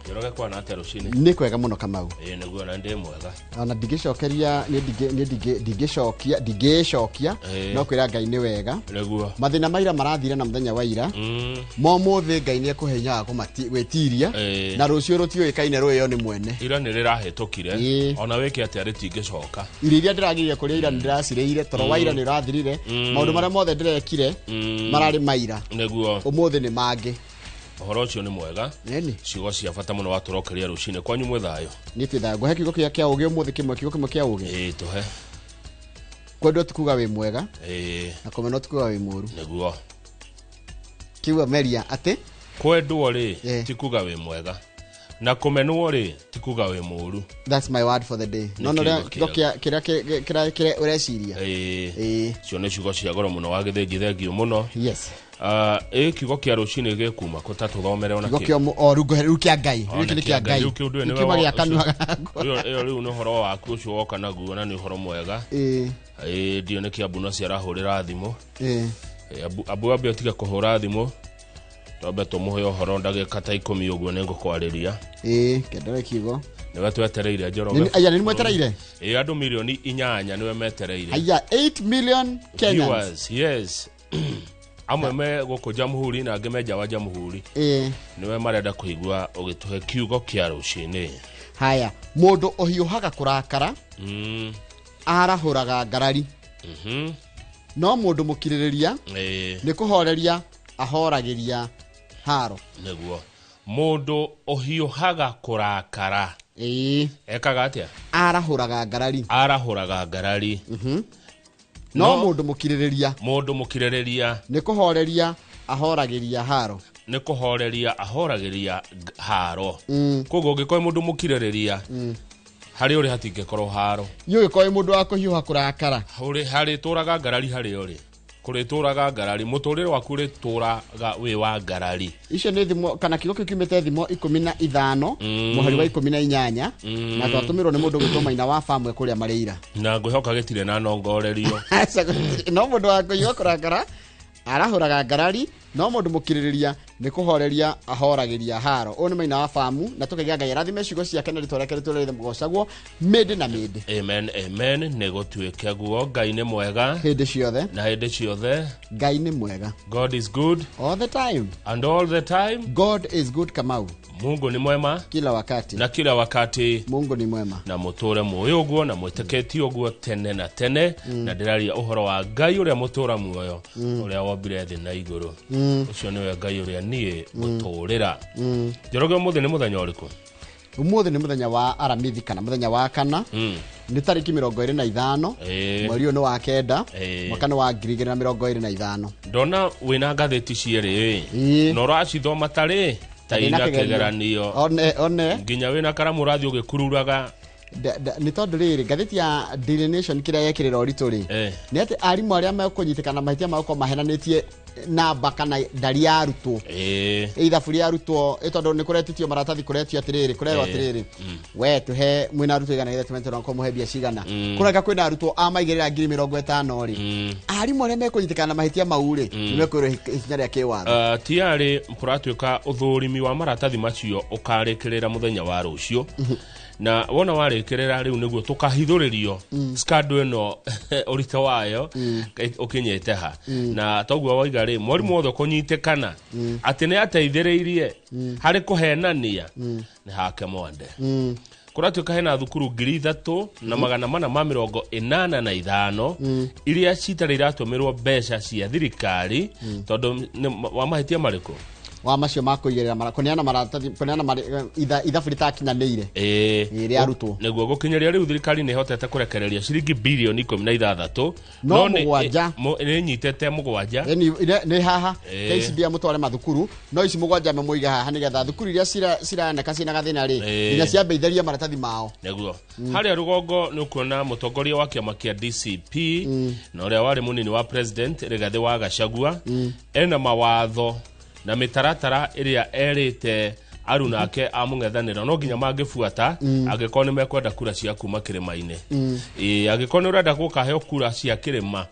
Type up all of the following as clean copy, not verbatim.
Kiroge kwa na atero cine. Nĩ kwega mũno Kamau. Nĩguo na ndĩ mwega. Ona ndingĩcokeria ndingĩcokia no kwĩra Ngai nĩ wega. Nĩguo. Mathĩna maira marathire na mũthenya wa ira. Mũthĩ Ngai nĩ ekũhenyaga gwĩtiria na rũciũ rũtiũĩkaine rũĩyo nĩ mwene. Ira nĩ rĩrahĩtũkire ona wĩke atĩa rĩtingĩcoka. Iria ndĩragĩrire kũrĩa ira nĩndĩracirĩire toro wa ira nĩ ũrathirire. Maũndũ marĩa mothe ndĩrekire mararĩ maira. Nĩguo. Ũmũthĩ nĩ mangĩ. Horo cio nĩ mwega. Ciugo cia bata mũno watũrokeria rũcinĩ kwanyu mwĩthayo. Nĩ twĩthayo ngũhe kiugo kĩa ũgĩ ũmũthĩ kĩmwe kĩa ũgĩ. Tũhe. Kwendwo ti kuga wĩ mwega. Na kũmenwo ti kuga wĩ mũũru. Nĩguo. Kiuga meria atĩ kwendwo rĩ ti kuga wĩ mwega na kũmenwo rĩ ti kuga wĩ mũũru. That's my word for the day. No kĩrĩa ũreciria. Cio nĩ ciugo cia goro mũno wa gĩthĩngithengio mũno. Yes. Kiugo kĩa rũcinĩ gĩkuma kũtatũthomere ona kĩ. Rĩu kĩa Ngai. Gĩkĩ nĩ kĩa Ngai. Kiuma gĩa kanua. Rĩu nĩ ũhoro waku ũcio woka naguo na nĩ ũhoro mwega. Ndio nĩ kĩa Mbuno ciarahũrĩra thimũ. Abu ambia tiga kũhũra thimũ. Tobe tũmũhe ũhoro ndagĩka ta 10 ũguo nĩ ngũkwarĩria. Kendere kiugo. Nĩwe twetereire Njoroge. Aya nĩ mwetereire? Andũ milioni 8 nĩwe metereire. Aya 8 million Kenyans. Yes. Amwe me gũkũ Jamhuri na angĩ me nja wa Jamhuri. Nĩwe marenda kũigua ũgĩtũhe kiugo kĩa rũcinĩ. Haya, mũndũ ũhiũhaga kũrakara arahũraga ngarari. No mũndũ mũkirĩrĩria nĩ kũhoreria ahoragĩria haro. Nĩguo. Mũndũ ũhiũhaga kũrakara ekaga atĩa? Arahũraga ngarari. Arahũraga ngarari. No mũndũ mũkirĩrĩria nĩ kũhoreria ahoragĩria haro. Nĩ kũhoreria ahoragĩria haro. Koguo ũngĩkorwo mũndũ mũkirĩrĩria harĩ ũrĩ hatingĩkorwo haro. Ũngĩkorwo mũndũ wa kũhiũha kũrakara harĩ tũraga ngarari harĩ ũrĩ kũrĩtũraga ngarari mũtũrĩre waku ũrĩtũraga wĩ wa ngarari. Icio nĩ thimo kana kiugo kĩu kiumĩte thimo 15 mũhari wa 18 na twatũmirwo nĩ mũndũ gwĩtwo Maina wa Famwe kũrĩa Marĩira. Na ngwĩhoka gĩtirĩ na nongorerio. No mũndũ wa kũhiũha kũrakara arahũraga ngarari no mũndũ mũkirĩrĩria nĩ kũhoreria ahoragĩria haro. Ũyũ nĩ Maina wa Famu na tũkaiga Ngai arathime ciugo ciake na rĩtwa rĩtũrĩre mũgocagwo mĩndĩ na mĩndĩ. Amen amen. Nĩ gũtuĩke guo. Ngai nĩ mwega hĩndĩ ciothe na hĩndĩ ciothe. Ngai nĩ mwega. God is good all the time. And all the time God is good. Kamau. Mungu ni mwema kila wakati. Na kila wakati Mungu ni mwema. Na mũtũre muoyo ũguo na mwĩtĩkĩtie ũguo tene na tene. Na ndĩraria ũhoro wa Ngai ũrĩa mũtũra muoyo ũrĩa wombire thĩ na igũrũ. Ũcio nĩwe Ngai ũrĩa niĩ mũtũrĩra. Njoroge ũmũthĩ nĩ mũthenya ũrĩkũ? Ũmũthĩ nĩ mũthenya wa Aramithi kana mũthenya wa kana. Nĩ tarĩki 25 mweri ũyũ nĩ wa kenda mwaka nĩ wa 2025. Ndona wĩna ngathĩti cierĩ na ũracithoma tarĩ taina kĩgeranio. One nginya wĩna karamu ũrathiĩ ũgĩkururaga. Nĩ tondũ rĩrĩ ngathĩti ya Daily Nation kĩrĩa yekĩrĩra ũritũ rĩ nĩ atĩ arimũ arĩa mekũnyitĩkana mahĩtia magũkorwo mahenanĩtie namba kana ndari ya arutwo ithabu rĩa arutwo tondũ nĩ kũretĩtio maratathi kũretio atĩrĩrĩ kũrerwo atĩrĩrĩ we tũhe mwĩna arutwo igana ithe tũmetero kũmũhe mbia cigana kũrega kwĩna arutwo amaigĩrĩra 50,000 rĩ arimũ arĩa mekũnyitĩkana mahĩtia mau rĩ nĩ mekũĩrwo ikinya rĩa kĩwatho. Tiarĩ kũratuĩka ũthũrimi wa maratathi macio ũkarĩkĩrĩra mũthenya wa rũciũ. Na wona warĩkĩrĩra rĩu nĩguo tũkahithũrĩrio scandal ĩno ũritũ wayo ũkinyĩte ha. Na toguo waiga rĩ mwarimũ wothe kũnyitĩkana atĩ nĩ ateithĩrĩirie harĩ kũhenania nĩ hake mwande. Kũratuĩka hena thukuru 3,485 iria citarĩ iratũmĩrwo mbeca cia thirikari tondũ wa mahĩtia marĩkũ wa macio makũigĩrĩra kũneana maratathi kũneana ithabu rĩtakinyanĩire rĩa arutwo. Nĩguo gũkinyĩria rĩu thirikari nĩ hotete kũrekereria ciringi bilioni 16 no mũgwanja nĩ nyitete mũgwanja nĩ haha KCB mũtware mathukuru no ici mũgwanja mũiga haha nĩgetha thukuru iria ciraneka ciĩna gathĩna rĩ nginya ciambeithĩrie maratathi mao. Nĩguo harĩa rũgongo nĩ ũkuona mũtongoria wa kĩama kĩa DCP na ũrĩa warĩ mũnini wa president Rigathĩ wa Gachagua ena mawatho na mĩtaratara ĩrĩa erĩte aruna ake amũng'ethanĩra no nginya mangĩbuata angĩkorwo nĩ mekwenda kura cia kuma kĩrĩma-inĩ. Angĩkorwo nĩ ũrenda gũkaheo kura cia kĩrĩma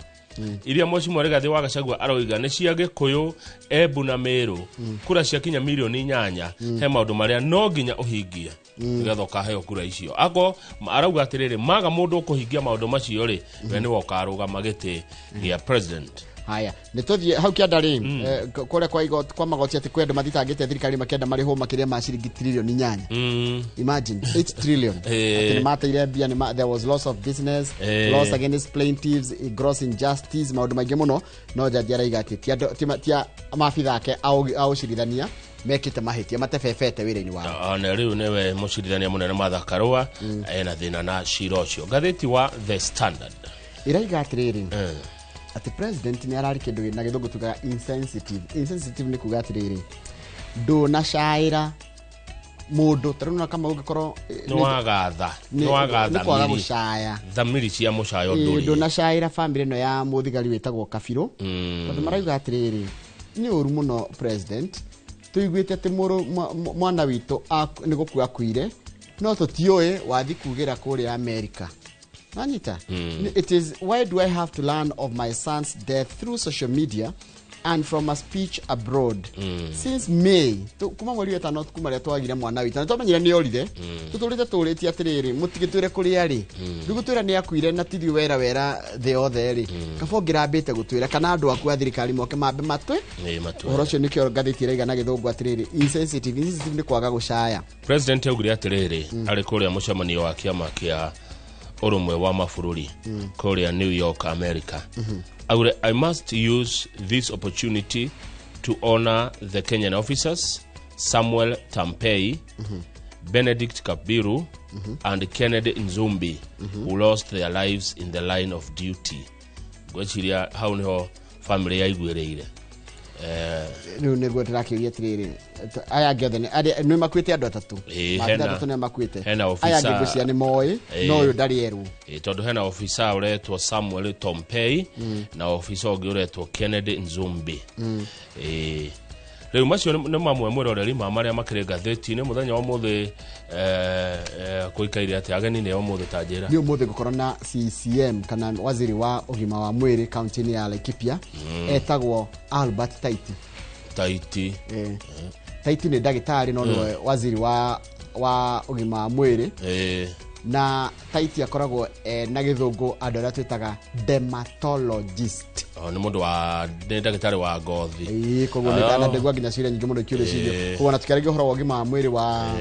iria Mheshimiwa Rigathi wa Gachagua aroiga nĩ cia Gĩkũyũ, Embu na Meru kura cia kinya milioni 8 he maũndũ marĩa no nginya ũhingie nĩgetha ũkaheo kura icio. Ako arauga atĩrĩrĩ maga mũndũ ũkũhingia maũndũ macio rĩ we nĩwe ũkarũgama gĩtĩ gĩa president. Haya nituthie hau kiandari kore kwa magoti ati kwenda mathitangite thirikari makenda mari ho makiria ma ciringi trilioni 8. Imagine 8 trillion ati mateire bia ni there was loss of business, loss against plaintiffs, gross injustice, maundu maingi muno no jaji araiga ati tia mafitha ake au cirithania mekite mahitia matefefete wira-ini wao. Na riu newe mucirithania munene Martha Karua ena thina na cira ucio. Gatheti wa The Standard iraiga atiriri ati president ni arari kindu na githungu tuga insensitive ni kuga atiriri nduna shaira mundu taruna kama ugikorwo no agatha kwa gushaya thamiri cia mushayo nduri nduna shaira family no ya muthigari wetagwo Kabiro tondu maraiga atiriri ni uru muno president tuiguite ati mwana witu ni gukua kwire no tutioe wathi kugira kuri America. Anita, it is why do I have to learn of my son's death through social media and from a speech abroad since May? Kuma mweri wetano kuma ria twagire mwana witu twamenyire ni orire tutulite turiti atiriri mutigitwire kuri ari ndugutwira ni akuire na tithio wera the other ri kabongira mbite gutwira kana andu aku athirikari moke mambe matwe uhoro cio nikio ngathiti raiga na githungu atiriri insensitive ni kwaga gucaya. President augire atiriri ari kuria mucemanio wa kiama kia urumwe wa mabũrũri kuria New York, America. I must use this opportunity to honor the Kenyan officers Samuel Tampei, Benedict Kabiru, and Kennedy Nzumbi, who lost their lives in the line of duty. Gwachiria hau niho family yaiguĩrĩire. Riu niguo turakiuria tiriri aya ngethe ni makwite andu atatu matatu ni makwite aya ngegucia ni moi no uyu ndari eru tondu hena ofisa uretwo Samuel Tompei na ofisa ungi uretwo Kennedy Nzumbi. Riu macio ni mamwe mwiroreri maria makire gatheti-ini muthenya wa muthi kuikaire ati ageni ne umuthi tanjira ni umuthi gukorwo na CCM kana waziri wa ugima wa mwiri county ya Laikipia etagwo Albert Taiti. Taiti ni ndagitari no ni waziri wa ugima wa mwiri na Taiti akoragwo na githungu andu aria twitaga dermatologist. Ni mundu wa ndagitari wa ngothi koguo ni kana ndegwa nginya ciria nyingi muno kiure cirio koguo na tukiarege horo wa ugima wa mwiri wa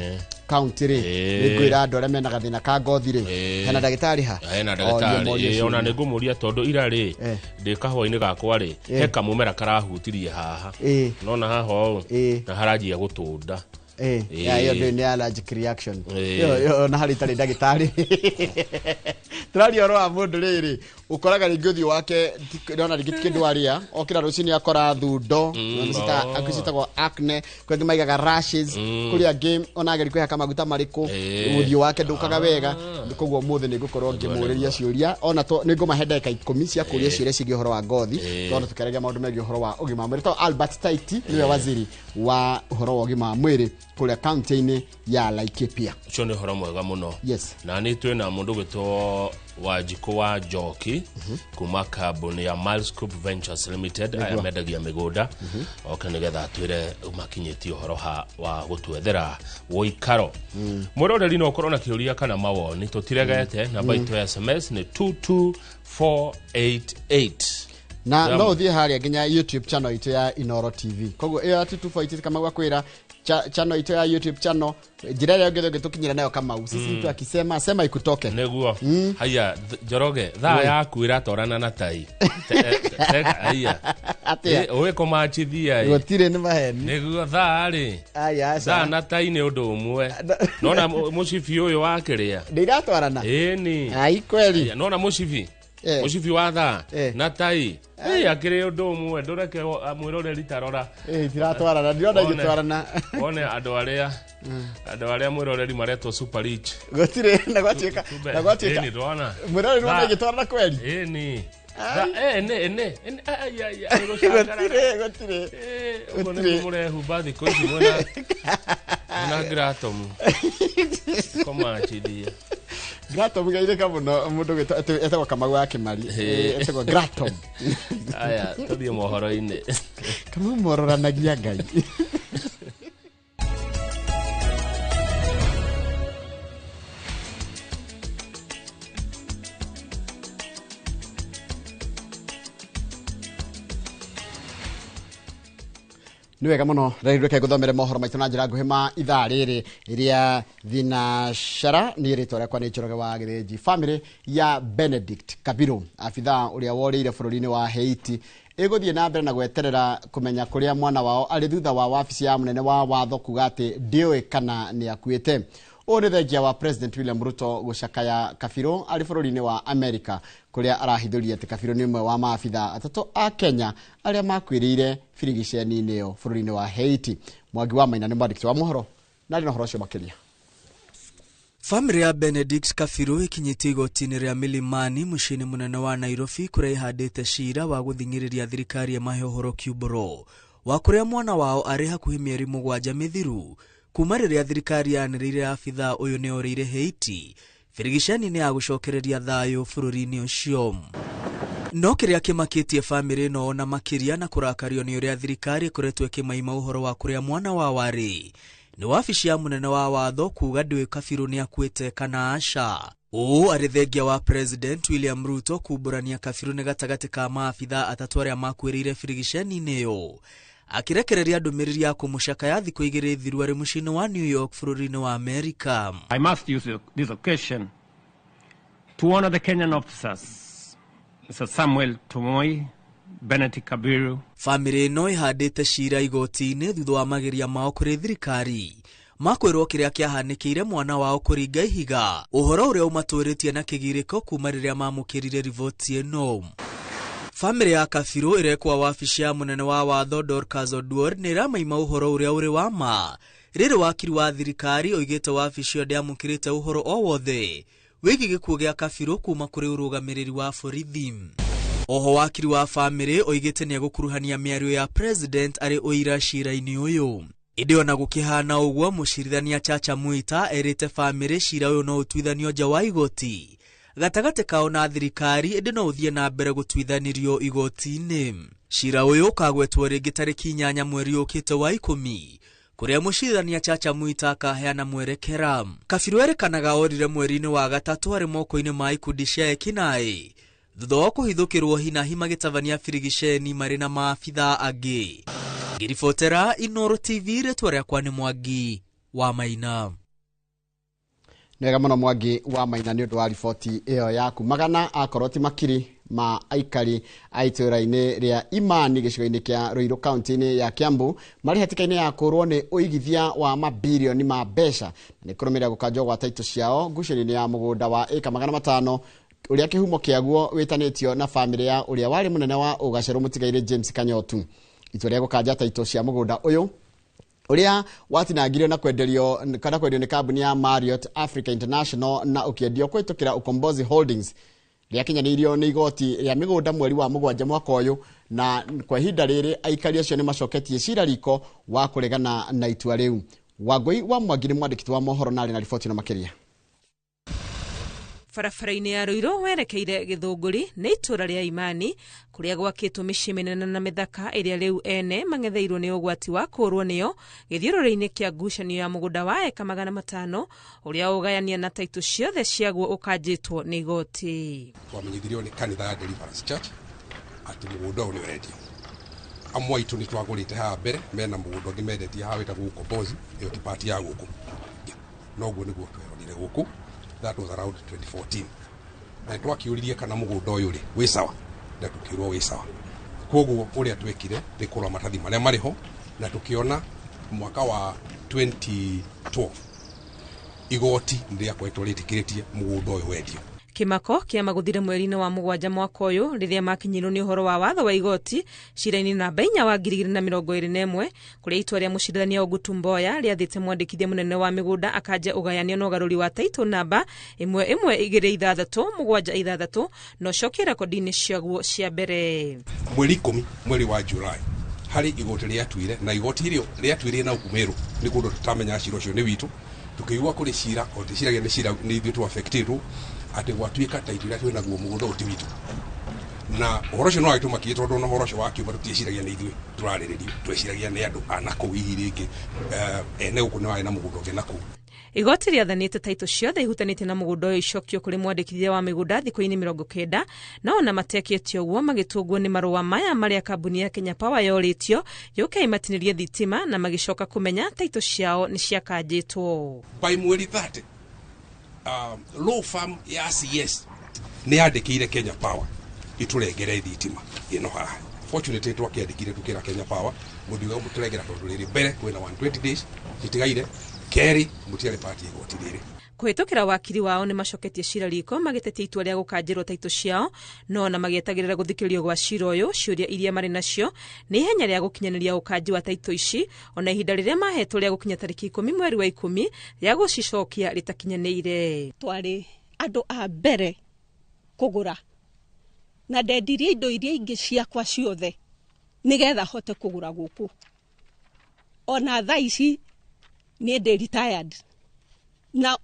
county ri ni gwira andu aria mena gathina ka ngothi ri hena ndagitari hena ndagitari ona ni ngumuria tondu ira ri ndi kahwa-ini gakwa ri he kamumera karahutirie haha nona haha na harajia gutunda yo ni allergic reaction yo na hari tari ndagitari turari oro wa mundu riri ukoraga ringuthi wake ndona rigikindu aria okira rucini akora thundo nsita akisitagwo acne kwengi maigaga rashes kuria game onageri kwihaka maguta mariku muthio wake ndukaga wega koguo muthe ni gukorwo ngimuriria ciuria ona to ni ngoma hedeka 10 cia kuria ciuria cigie horo wa ngothi tondu tukarega maundu megie horo wa ugima mwiri to Albert Taiti niwe waziri wa horo wa ugima mwiri kuria county-ini ya Laikipia. Ucio ni horo mwega muno. Yes. Na ni twina mundu gwitwo Wanjiku wa Njoki kuma kambuni ya Miles Group Ventures Limited aya mendagia migunda oke nigetha twire umakinyitio horo wa gutwethera woikaro. Muroreri no korona kiuria kana mawoni tutiregete namba itu ya SMS ni 22488 na no thie haria nginya YouTube channel itu ya Inoro TV koguo iyo atu 248 kama gwakwira channel itu ya YouTube channel njira ya ngetho gitukinyira nayo kama usisi mtu akisema sema ikutoke neguo haya Njoroge tha yaku iratorana na tai haya atia owe komachithia gotire ni maheni neguo tha ri aya tha na tai ni undu umwe nona mucibi uyu wakiria ndiratwarana ni ai kweli nona mucibi mucibi wa tha na tai akire undu umwe ndureke mwiroreri tarora tiratwarana ndirona igitwarana one andu aria mwiroreri maretwo super rich gotire na gwatuika ni ndona mwiroreri wona igitwarana kweli ni gotire murehu bathi koici mwena gratom komachithia Gratom gaireka muno mundu etagwo Kamau wa Kimari etagwo Gratom. Aya tuthie mohoro-ini. Kamau mororanagia Ngai. Ni wega muno reke guthomere mohoro maitu na njira nguhi ma ithaa riri iria thinashara ni ritwa riakwa ni Njoroge wa Githinji. Family ya Benedict Kabiru afitha uria worire bururi-ini wa Haiti iguthie na mbere na gweterera kumenya kuria mwana wao ari thutha wa wabici ya munene wa watho kuga ati ndiwe kana ni akuite. Oni thengia wa President William Ruto gucakaya Kabiru ari bururi-ini wa America kuria arahithuria ati Kabiru ni umwe wa maabitha atatu a Kenya aria makwirire firigiceni-ini yo bururi-ini wa Haiti. Mwangi wa Maina ni mwandiki wa mohoro na rino horo cio makiria. Family ya Benedict Kabiru ikinyite igoti-ini ria Milimani muciini munene wa Nairobi kuria ihandite cira wa guthingiriria thirikari ya mahohoro Kiuboro wa kuria mwana wao ari hakuhi mieri 7 mithiru kuma riria thirikari yaniriire afitha uyu ni orire Haiti firigiceni-ini ya gucokereria thayo bururi-ini ucio. No kiria kimakitie family no na makiria na kurakario ni uria thirikari kuretwe kimaima uhoro wa kuria mwana wa wari ni wabici ya munene wa watho kuga ndiwe Kabiru ni akuite kana aca. Ari thengia wa President William Ruto kuburania Kabiru ni gatagati ka maabitha atatu aria makwirire firigiceni-ini yo akirekereria ndumiriri ya kumucakaya thiku 2 thiru ari muciini wa New York bururi-ini wa America. I must use this occasion to honor the Kenyan officers, Mr. Samuel Tumoi, Benedict Kabiru. Family no ihandite cira igoti-ini thutha wa mageria mao kuri thirikari makwirwo kiria kiahanikiire mwana wao kuringa ihiga, uhoro uria umaturitie na kigiriko kuma riria mamukirire rivoti ino. Family ya Kabiru irekwa wabici ya munene wa watho Dorcas Oduor ni ramaima uhoro uria uri wa ma riri wakiri wa thirikari oigite wabici yo ndiamukirite uhoro o wothe wigi gikuo gia Kabiru kuma kuri urugamiriri wa borithi. Oho wakiri wa family oigite ni agukuruhania miario ya president ari oira cira-ini uyu. Indi ona gukihana uguo mucirithania Chacha Mwita erite family cira uyu no utwithanio nja wa igoti gatagati kao na thirikari, indi no uthie na mbere gutwithanirio igoti-ini. Cira uyu kagwetwo ringi tariki 8 mweri ukite wa 10 kuria mucirithania Chacha Mwita akaheana mwerekera. Kabiru erikanaga orire mweri-ini wa gatatu ari moko-ini ma ikundi cia ekinai thutha wa kuhithukirwo hinahi magitavania firigiceni mari na maabitha angi. Ngiribotera Inooro TV ritwa riakwa ni Mwangi wa Maina. Nega muno Mwangi wa Maina ni undu wa riboti iyo yaku. Magana akoroti makiri ma aikari aitura-ini ria Imani gicigo-ini kia Ruiru county-ini ya Kiambu mari hatika-ini ya kurwo ni uigithia wa mabilioni ma mbeca ni kurumira gukanjwo gwa taito ciao nguciri-ini ya mugunda wa eka 500 uria kihumo kiaguo witanitio na family ya uria wari munene wa ugaceru mutigaire James Kanyotu. Itua ria gukanja taito cia mugunda uyu uria watinangirio na kwenderio ni kambuni ya Marriott Africa International na ukiendio kwitukira Ukombozi Holdings riakinyanirio ni igoti ria migunda mweri wa 7 mwaka uyu, na kwa ihinda riri aikari acio ni macoketie cira riko wa kuregana na itua riu. Wangui wa Mwangi ni mwandiki wa mohoro na na riboti na makiria. Barabara-ini ya Ruiru werekeire Githunguri ni itura ria Imani kuria gwakitwo micii minene na mithaka iria riu ene mangetheirwo ni ugwati wa kurwo niyo githiururi-ini kia ngucanio ya mugunda wa eka 500 uria ugayania na taito ciothe ciaguo ukanjitwo ni igoti. Twamenyithirio ni kanitha ya Deliverance Church ati mugunda uyu ni urendio. Amwe aitu ni twagurite ha mbere mena mugunda ungi mendetie ha witagwo Ukombozi iyo ti part ya guku noguo niguo tweronire guku. That was around 2014. Na twakiuririe kana mugunda uyu ri wi sawa na tukirwo wi sawa. Koguo uria twekire ni kurwa matathi maria mariho na tukiona mwaka wa 2012 igoti ndia kwetwo ritikiritie mugunda uyu wendio. Kimako kia maguthire mweri-ini wa 7 mwaka uyu riria makinyirwo ni uhoro wa watho wa igoti cira-ini namba 4 wa 2021 kuria itua ria mucirithania Ogutu Mboya riathite mwandikithia munene wa migunda akanje ugayanio na ugaruri wa taito namba 11267 no cokia rekodi-ini ciaguo cia mbere. Mweri 10 mweri wa Julai hari igoti riatuire na igoti hirio riatuire na Ukumeru ni kundu tutamenya ciro cio ni witu tukiigua kuri cira o ndiciragia ni cira ni ithuĩ tu affected ati gwatuĩka ta ithuĩ twĩ naguo mũgũnda ũti witũ na ũhoro ũcio no agĩtũmakie tondũ no ũhoro ũcio wakiuma tũtieciragia nĩ ithuĩ tũrarĩrĩrio tweciragia nĩ andũ a nakũu hihi rĩngĩ ene gũkũ nĩ warĩ na mũgũnda ũngĩ nakũu. Igoti rĩathanĩte taito ciothe ihutanĩtie na mũgũnda ũyũ icokio kũrĩ mwandĩkithia wa mĩgũnda thikũ-inĩ 90 no ona matekĩtie ũguo magĩtũngwo nĩ marũa maya marĩa kambuni ya Kenya Power yorĩtio yũke imatinĩrie thitima na magĩcoka kũmenya taito ciao nĩ ciakanjĩtwo. By mweri 30 law firm ya CS nĩ yandĩkĩire Kenya Power itũrengere thitima ĩno haha. Fortunately twakĩandĩkire tukĩra Kenya Power mũndũ ũyũ mũtũrengera tondũ rĩrĩ mbere kwĩna 120 days itigaire keri mutiare party igoti rĩrĩ. Kũhĩtũkĩra wakiri wao nĩ macoketie cira riko magĩtetia itua rĩa gũkanjĩrwo taito ciao no na magĩetagĩrĩra gũthikĩrĩrio gwa cira ũyũ ciũria iria marĩ nacio nĩ ihenya rĩa gũkinyanĩria ũkanji wa taito ici ona ihinda rĩrĩa mahetwo rĩa gũkinya tarĩki 10 mweri wa 10 rĩa gũcicokia rĩtakinyanĩire. Twarĩ andũ a mbere kũgũra na ndendirie indo iria ingĩ ciakwa ciothe nigetha hote kũgũra gũkũ. Ona thaa ici ni ndĩ retired na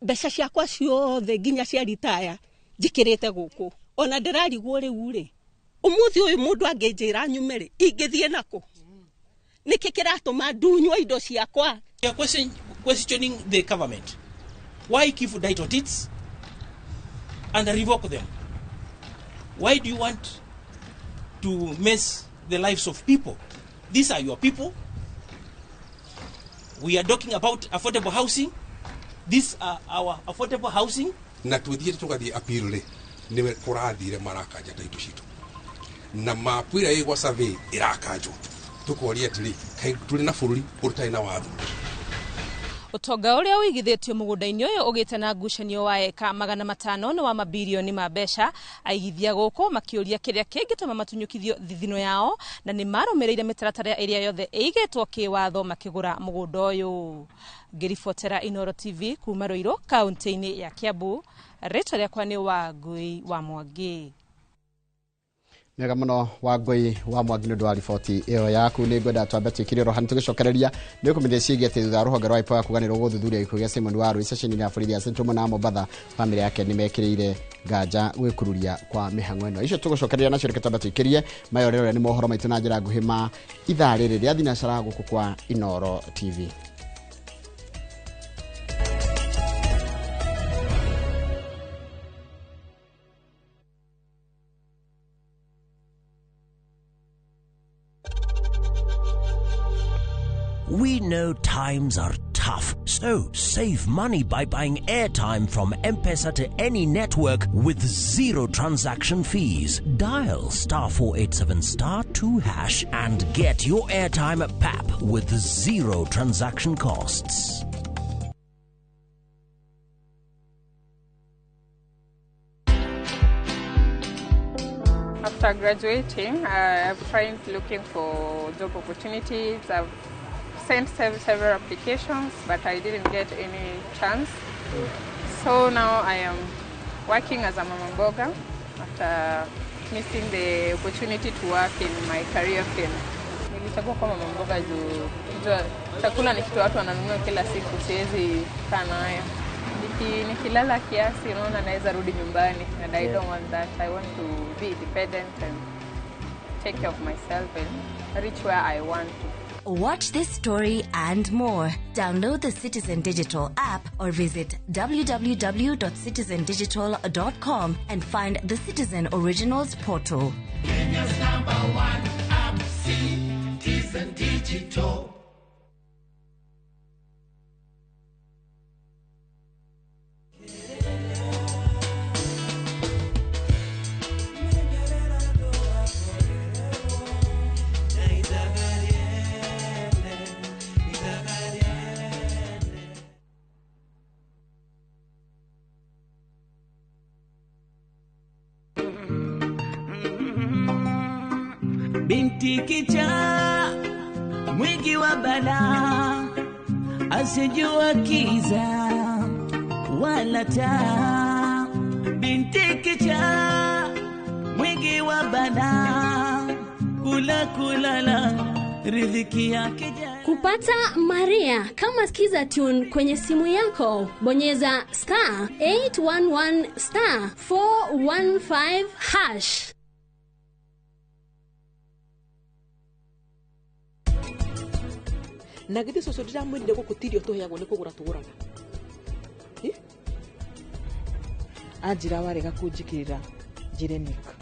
mbeca ciakwa ciothe nginya cia retire njikirite gũkũ. Ona ndĩrarigwo rĩu rĩ ũmũthĩ ũyũ mũndũ angĩnjĩra nyume rĩ ingĩthiĩ nako nĩkĩ kĩratũma ndunywo indo ciakwa. You are questioning the government. Why give title deeds and revoke them? Why do you want to mess the lives of people? These are your people. We are talking about affordable housing. These are our affordable housing. Na tuthiĩ tugathie appeal rĩ nĩ kũrathire marakanja taito citu na mapuira ĩgwa survey irakanjwo tukoria atĩrĩ kaĩ tũrĩ na bũrũri ũrũtarĩ na watho. Ũtonga ũrĩa ũigithĩtio mũgũnda-inĩ ũyũ ũgĩte na ngucanio wa eka 500 na wa mabilioni ma mbeca aigithia gũkũ makĩũria kĩrĩa kĩngĩtũma matunyũkithio thithino yao na nĩ marũmĩrĩire mĩtaratara ĩrĩa yothe ĩigĩtwo kĩwatho makĩgũra mũgũnda ũyũ. Ngĩribotera Inooro TV kuma Ruiru kaunti-inĩ ya Kiambu, rĩtwa rĩakwa nĩ Wangui wa Mwangi. Mega mũno Wangui wa Mwangi nĩ ũndũ wa riboti ĩyo yaku. Nĩ ngwenda twambe twĩkĩre rohani tũgĩcokereria nĩ ũkũmenya ciĩgiĩ atĩ thutha rũhonge rwa IPOA kũganĩrwo gũthuthuria gĩkuũ gĩa Simon Waru iceceni ya borithi ya Central Mũna Mombatha, bamĩrĩ yake nĩ mekĩrĩire nganja gwĩkururia kwa mĩhang'o ĩno. Icio tũgũcokereria nacio reke twambe twĩkĩrie mayorero nĩ mohoro maitũ na njĩra nguhĩ ma ithaa rĩrĩ rĩa thinacara gũkũ kwa Inooro TV. We know times are tough, so save money by buying airtime from M-Pesa to any network with zero transaction fees. Dial *487*2# and get your airtime PAP with zero transaction costs. After graduating, I've tried looking for job opportunities. I've sent several applications, but I didn't get any chance. So now I am working as a mama mboga after missing the opportunity to work in my career field. Nilichagua kwa mama mboga juu chakula ni kitu watu wananunua kila siku, siwezi kaa nayo. Nikilala kiasi naona naweza rudi nyumbani, and I don't want that. I want to be independent and take care of myself and reach where I want to. Watch this story and more. Download the Citizen Digital app or visit www.citizendigital.com and find the Citizen Originals portal. Kenya's #1 app, Citizen Digital. Binti kicha mwingi wa bala asijua kiza wala taa. Binti kicha mwingi wa bala kulala riziki yake jana. Kupata Maria kama skiza tune kwenye simu yako, bonyeza *811 *415 hash. Na gidi soso dira mwende ko kutirio to yago ne kugura tuguraga ajira warega kujikirira jirenika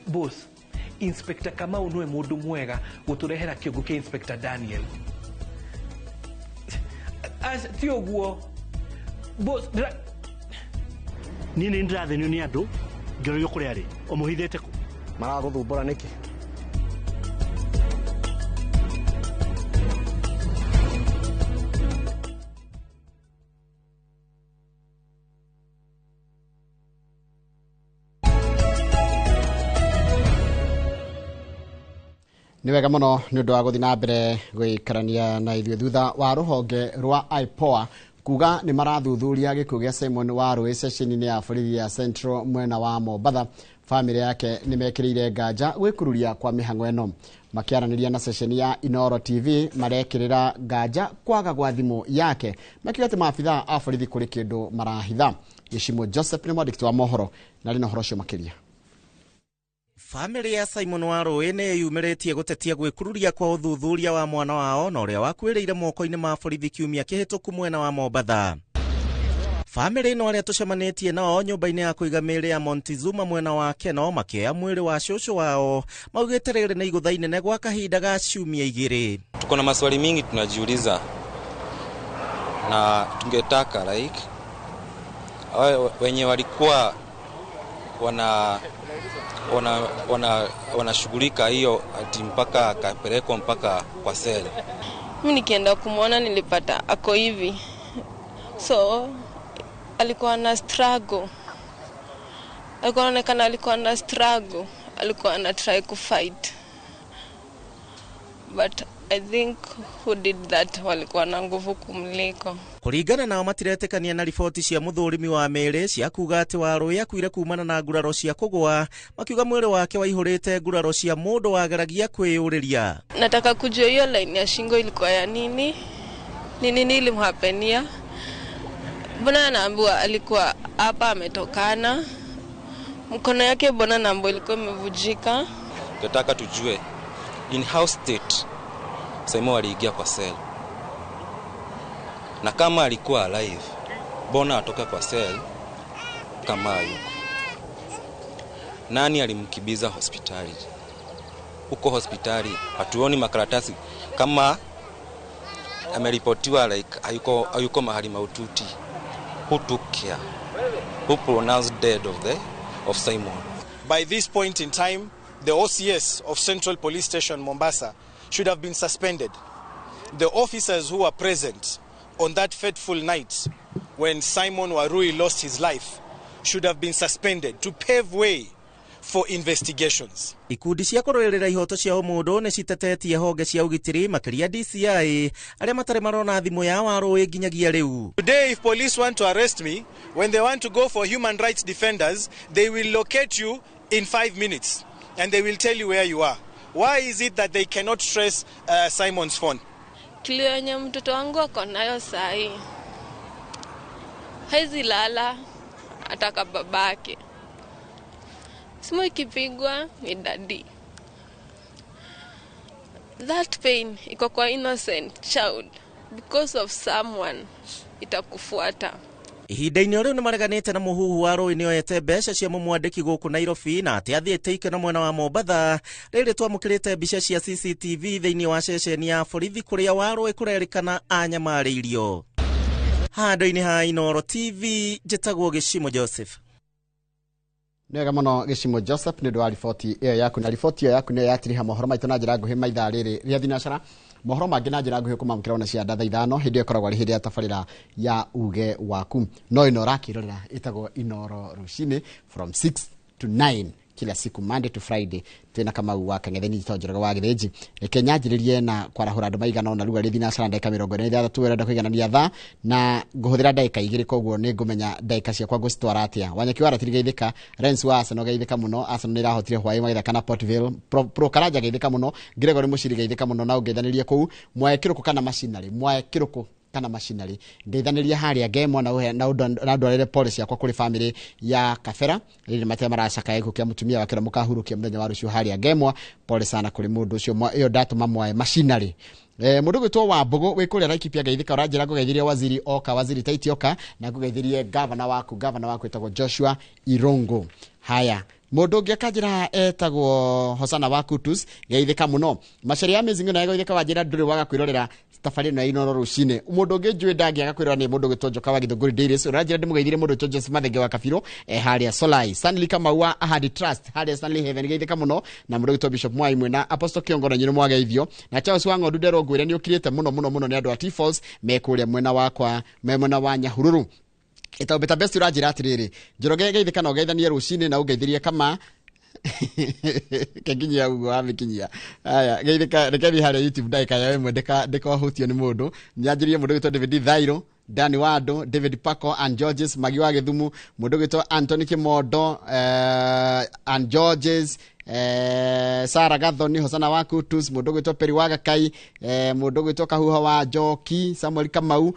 boss. Inspector Kamau noe mundu mwega guturehera kiongo ke Inspector Daniel. As tio guo boss nini ndrathenio ni andu ngero yo kuri ari omuhithete ku maraguthumbura niki ni wega muno ni undu wa guthi na mbere gwikarania na ithuĩ thutha wa ruhonge rwa IPOA kuga ni marathuthuria gikuũ gĩa Simon Warũĩ ceceni-inĩ ya borithi ya Central mwena wa Mombatha. Family yake ni mekĩrĩire nganja gwĩkururia kwa mĩhang'o ĩno. Makiaranĩria na ceceni ya Inoro TV marekĩrĩra nganja kwaga gwa thimũ yake, makiuga atĩ maabithaa a borithi kũrĩ kĩndũ marahitha. Gĩcimo Joseph nĩ mwandĩki wa mohoro na rĩ na ũhoro ũcio makĩria. Family ya Simon Warũĩ nĩ yumĩrĩtie gũtetia gwĩkururia kwa ũthuthuria wa mwana wao na ũrĩa wakuĩrĩire moko-inĩ ma borithi kiumia kĩhĩtũku mwena wa Mombatha. Family ĩno arĩa tũcemanĩtie nao nyũmba-inĩ ya kũiga mĩĩrĩ ya Montezuma mwena wa Keno makĩoya mwĩrĩ wa cũcũ wao maugĩte rĩrĩ nĩ igũtha inene gwa kahinda ga ciumia 2. Tuko na maswali mingi tunajiuliza na tungetaka like wenye walikuwa wanashughulika hiyo ati mpaka akapelekwa mpaka kwa sele. Mimi nikienda kumuona nilipata ako hivi. So alikuwa na struggle. Alikuwa ana try to fight. But I think who did that walikuwa na nguvu kumliko. Kũringana nao matiretekania na riboti cia mũthũrimi wa mĩĩrĩ cia kuga atĩ Warũĩ akuire kumana na nguraro cia kũgũa, makiuga mwĩrĩ wake waihũrĩte nguraro cia mũndũ wageragia kwĩyũrĩria. Nataka kujua hiyo line ya shingo ilikuwa ya nini? Nini ilimhapenia? Mbona naambiwa alikuwa hapa ametokana? Mkono yake mbona naambiwa ilikuwa imevujika? Nataka tujue in how state Simon aliingia kwa cell. Na kama alikuwa alive, mbona atoka kwa cell kama yuko? Nani alimkibiza hospitali? Huko hospitali hatuoni makaratasi kama ameripotiwa like hayuko mahali maututi. Who took care? Who pronounced dead of Simon? By this point in time, the OCS of Central Police Station Mombasa should have been suspended. The officers who were present on that fateful night when Simon Warũĩ lost his life should have been suspended to pave way for investigations. Ikundi cia kũrũĩrĩra ihoto cia ũmũndũ nĩ citetetie honge cia ũgitĩri makĩria DCI arĩa matarĩ marona thimũ ya Warũĩ nginyagia rĩu. Today if police want to arrest me, when they want to go for human rights defenders, they will locate you in 5 minutes and they will tell you where you are. Why is it that they cannot trace Simon's phone? Kilio yenye mtoto wangu ako nayo sahi. Haizi lala ataka babake. Simu ikipigwa ni daddy. That pain iko kwa innocent child because of someone itakufuata. Ihinda-inĩ rĩu nĩ mareganĩte na mũhuhu Warũĩ nĩoete mbeca cia mũmwandĩki gũkũ Nairobi na atĩ athiĩte ikeno mwena wa Mombatha. Rĩrĩ twamũkĩrĩte mbica cia CCTV thĩinĩ wa ceceni ya borithi kũrĩa Warũĩ kũrerĩkana anyamarĩirio. Handũ-inĩ ha Inoro TV njĩtagwo Gĩcimo Joseph. Nĩwega mũno Gĩcimo Joseph nĩ ũndũ wa riboti ĩyo yaku, na riboti ĩyo yaku nĩyo yatiriha mohoro maitũ na njĩra nguhĩ maithaa rĩrĩ rĩa thinacara. Mohoro mangĩ na njĩra nguhĩ kũmamũkĩra ona cia ndatha ithano hĩndĩ ĩyo ĩkoragwo arĩ hĩndĩ ya tabarĩra ya uge waku. No ĩno ũrakĩrorera ĩtagwo Inoro rũcinĩ from 6 to 9 kila siku Monday to Friday twina kama wa Kang'etheni Tonjoroge wa Githinji Kenya njiririe na kwarahura andu maigana ona ruga rithi na sara ndeka 23 wenda kuiganania tha na nguhuthira ndeka 2 koguo ni ngumenya ndeka cia kwa ngustwara atia Wanyeki wa ratiri geithika Rens wa Arsenal geithika muno Arsenal ni rahotire hwai maitha kana Portville Pro Karanja geithika muno Gregory Mushiri geithika muno na ungeithanirie kuu Mwaekiruku kana machinery ngeithanirie haria game na ndwarire policy yakwa kuri family ya Kafera riri matema maracaka yako kia mutumia wakira mukahurukia muthenya wa rucio haria game pole sana kuri mundu ucio iyo datuma mwae machinery mundu gwitwo wa Mbogo wikuria Laikipia geithika uranjira kugeithiria waziri Taiti Oka na kugeithirie governor waku etagwo Joshua Irongo haya mundu ungi akanjira etagwo Hosana wa Kutus geithika muno macharia amazing na geithika wanjira nduri waga kwirorera tafari no Inooro rucine mundu ungi njui ndangi agakwirora ni mundu gitwojoka wa Githunguri Dairies uranjira ndimugeithire mundu Joseph Mathenge wa Kabiro haria Solai Stanley Kamaua Ahadi Trust haria Stanley Heaven geithika muno na mundu gitwo Bishop Mwai Mwena Apostle Kiongo na nyiro mwageithio na Charles Wango Ndudero ngwire ni ukirite muno ni andu a T-Falls mekuria mwena wakwa mwena wa Nyahururu ita beta best urajira atiriri Njoroge geithika no geithanie rucine na ugeithirie kama keginya ugo amikinyia haya geithika rekebi haria YouTube ndaika ya wemwe ndeka hutio ni mundu nyanjirie mundu gitwo David Thairo Dani Wado David Paco and Georges Magi wa Githumu mundu gitwo Anthony Kimodo and Georges Sara Gathoni Hosana wa Kutus mundu gitwo Peri wa Gakai mundu gitwo Kahuha wa Joki Samuel Kamau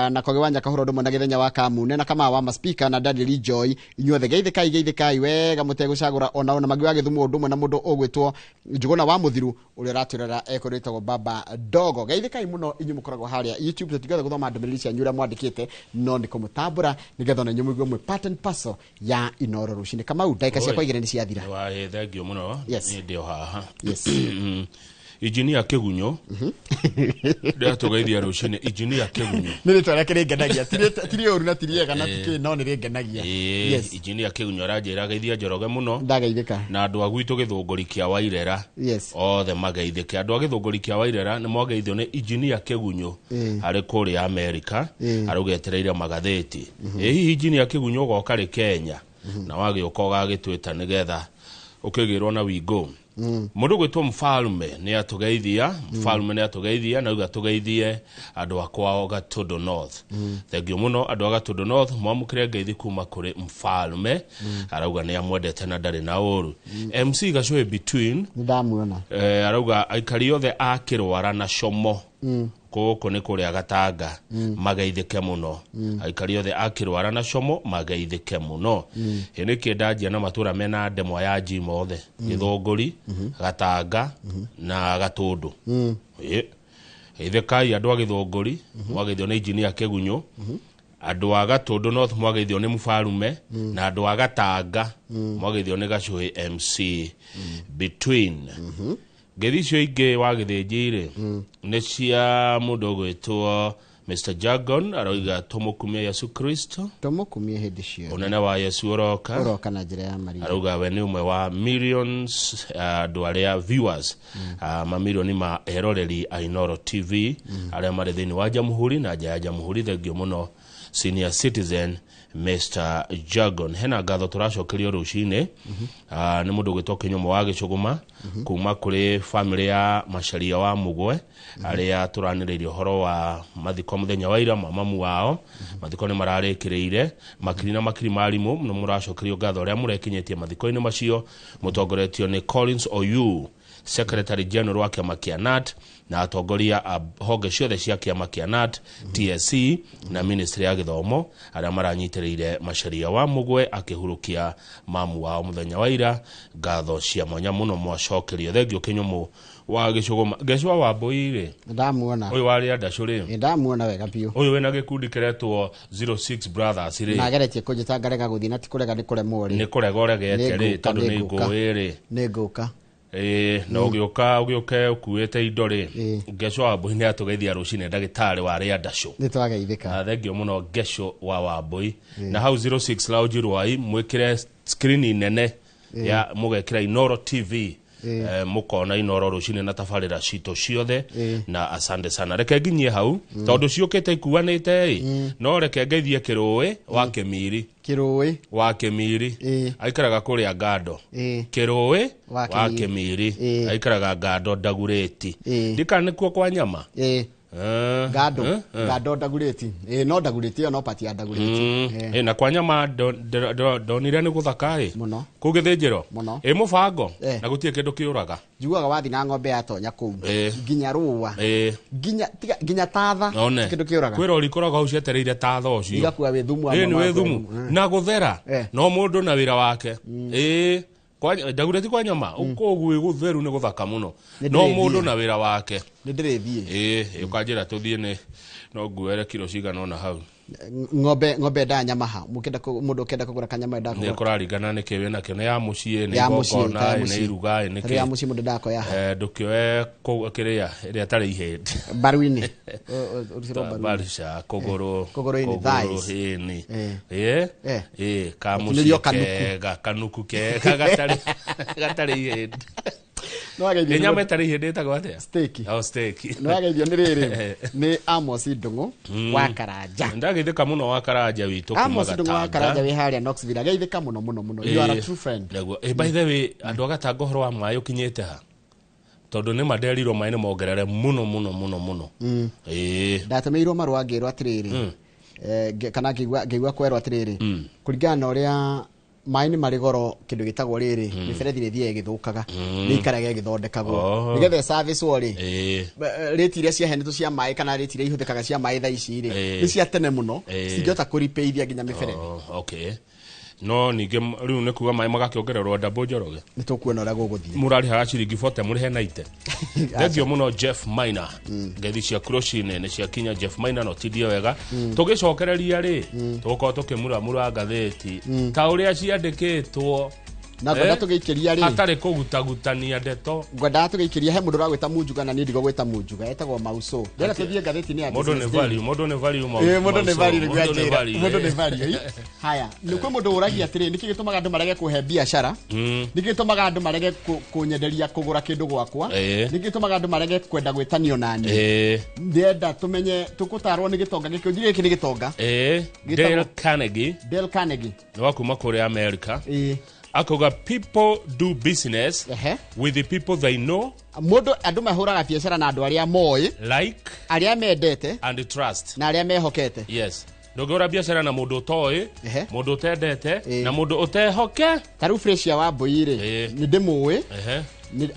na kogewanja kahuro ndo mwana githenya wa Kamune na kama wa speaker na Daddy Joy inyuothe geithika wega mutegucagura ona Magi wa Githumu ndo mwana mundu ogwitwo Njuguna wa Muthiru uri raturera ekoretwo Baba Dogo geithika muno inyu mukoragwo haria YouTube tutigothe guthoma ndumiriri cia nyura mwandikite no ni kumutambura nigetha na nyumu igwe mwe pattern paso ya Inooro rucine kama ndaika cia kwaigire ni ciathira wa thengio muno ni ndio haha yes Engineer Kegunyo ndio tugeithia rucine Engineer Kegunyo nire twara kirengenagia tiri oru na tiriega na tiki no nirengenagia yes Engineer Kegunyo arajira geithia Njoroge muno ndageithika na andu agwitu Githunguri kia Wairera yes othe mageithike andu a Githunguri kia Wairera ni mwageithio ni Engineer Kegunyo ari kuri America arugetereire magatheti hihi Engineer Kegunyo goka ri Kenya na wagioka gagitwita nigetha ukigirwo na wigo mundu gwitwo Mfalme ni atugeithia na ugatugeithie andu akwa Gatundo North thengio muno andu a Gatundo North mwamukire ngeithi kuma kuri Mfalme arauga ni amwendete na ndari na uru MC Gacoe between ndamuona arauga aikari othe akirwara na Como koko ni kuria Gatanga mageithike muno aikari othe akirwara na Como mageithike muno ene kiendanjia na matura mena ndemwa ya Jimo othe Githunguri Gatanga na Gatundu ithikai andu a Githunguri mwageithio ni Engineer Kegunyo andu a Gatundu North mwageithio ni Mfalme na andu a Gatanga mwageithio ni Gacoe MC between Gerisho ige wa Githinjire ne cia mundu gwitwo Mr. Jagon aroiga tumukumia Yesu Kristo tumukumia hindi cio unene wa Yesu oroka na njira ya Maria aroiga we ni umwe wa millions andu aria viewers mamilioni ma eroreri a Inooro TV aria mari thini wa Jamhuri na nja ya Jamhuri thengio muno senior citizen Mr. Jagon hena ngatho turacokerio rucine ni mundu gwitwo Kinyomo wa Gicuguma kuma kuri family ya Macharia wa Mugwe aria turaniririe horo wa mathiko muthenya wa ira mamamu wao mathiko ni mararikireire makiri marimu no muracokerio ngatho aria murekinyetie mathiko-ini macio mutongoretio ni Collins Oyu Secretary General wa kiama kia NAT na atongoria honge ciothe cia kiama kia NAT TSC na Ministry ya Githomo aria maranyitiriire Macharia wa Mugwe akihurukia mamu wao muthenya wa ira ngatho cia mwanya muno mwacokerio thengio Kinyomo wa Gicuguma Gecwa wa Mboire ndamuona uyu wari andacuri ndamuona wega piu uyu wena gikundi kiretwo 06 brothers ri na geretie kunyitangarega guthi na tikurega ni kuremwo ri ni kurega uregete ri tondu ni nguiri ni nguka na ugioka ukuete indo ri Gecwa wa Mbui ni atugeithia rucine ndagitari wa ria ndacu ni twageithika thengio muno Gecwa wa Mbui na hau 06 Lounge Rwai mwikire screen nene ya mugekira Inooro TV mukona Inoro rucine na tabarira cito ciothe na asante sana. Reke nginyie hau tondu ciukite ikuanite no reke ngeithie Kirui wa Kimiri. Kirui wa Kimiri aikaraga kuria Gado. Kirui wa Kimiri aikaraga Gado Dagureti. Ndika nikuo kwa nyama. Gado Dagureti. No Dagureti no pati ya Dagureti. Na kwa nyama donire ni guthaka muno. Kugithinjiro. Mubango na gutie kindu kiuraga. Jugaga wathi na ng'ombe atonya kuu. Ginya ruwa. Ginya tatha kindu kiuraga. Kwira urikoraga ucietereire tatha ucio. Igakua we thumu ni we thumu na guthera no mundu na wira wake. Kwa Dagureti kwa nyama ukogwe gutheru ni guthaka muno no mundu na wira wake. Ni ndirithie ukanjira tuthie ni no nguere kilo cigana na hau ng'ombe da nyama ha mundu kenda kugura kanyama da ni kuraringana ni kiwe na kene ya mucie ni gokona ni iruga ni ki ya mucie mundu da ko ya ndukioe kiria iria tari ihindi baruini barisha kogoro ni thighs kamucie kanuku ke gatari ihindi nyama itari ihindi ta gwate steak no ageithio ni riri ni Amos Ndungu wa Karanja ndagithika muno wa Karanja witu kuma Amos Ndungu wa Karanja wi haria Knoxville ageithika muno you are a true friend by the way andu agatanga horo wa mwayo kinyete ha tondu ni maderirwo maine mongerere muno ndatumirwo marwa ngirwo atiriri kana ngigwa kwerwo atiriri kuringana na uria maini marigoro kindu gitagwo riri miberethi ni thie githukaga ni ikarage githondekagwo nigethe service wori reti iria cia henetwo cia mai kana reti iria ihuthikaga cia mai tha ici ri ni cia tene muno cingĩhota kũripeithia nginya miberethi no ninge riu ne kuga mai magakiongererwo double njoroge ni tukuona ura guguthie murari ha ciringi 40 murihe 90 thegio muno Jeff Maina ngethi cia Crushine ne cia kinya Jeff Maina no tidie wega tugicokereria ri tuko tukimura ngatheti ta uria ciandikitwo na ngwenda tugiikiria ri atari kugutagutania ndeto ngwenda tugiikiria he mundu uragwita Munjuga na ni ndigo gwita Munjuga etagwo Mauso ndera tuthie ngatheti ni ya mundu ni value mundu ni value haya ni kwa mundu uragia atiri niki gitumaga andu marege kuhe biashara niki gitumaga andu marege kunyenderia kugura kindu gwakwa niki gitumaga andu marege kwenda gwitanio nani ndenda tumenye tukutarwo ni gitonga gikujire kini gitonga Dale Carnegie no wakuma kuri America akoga people do business with the people they know mundu andu mahuraga biashara na andu aria moy like aria mendete and trust na aria mehokete yes ndogora biashara na mundu toy mundu tendete na mundu utehoke taru Freshia wa Boire ni ndimuwe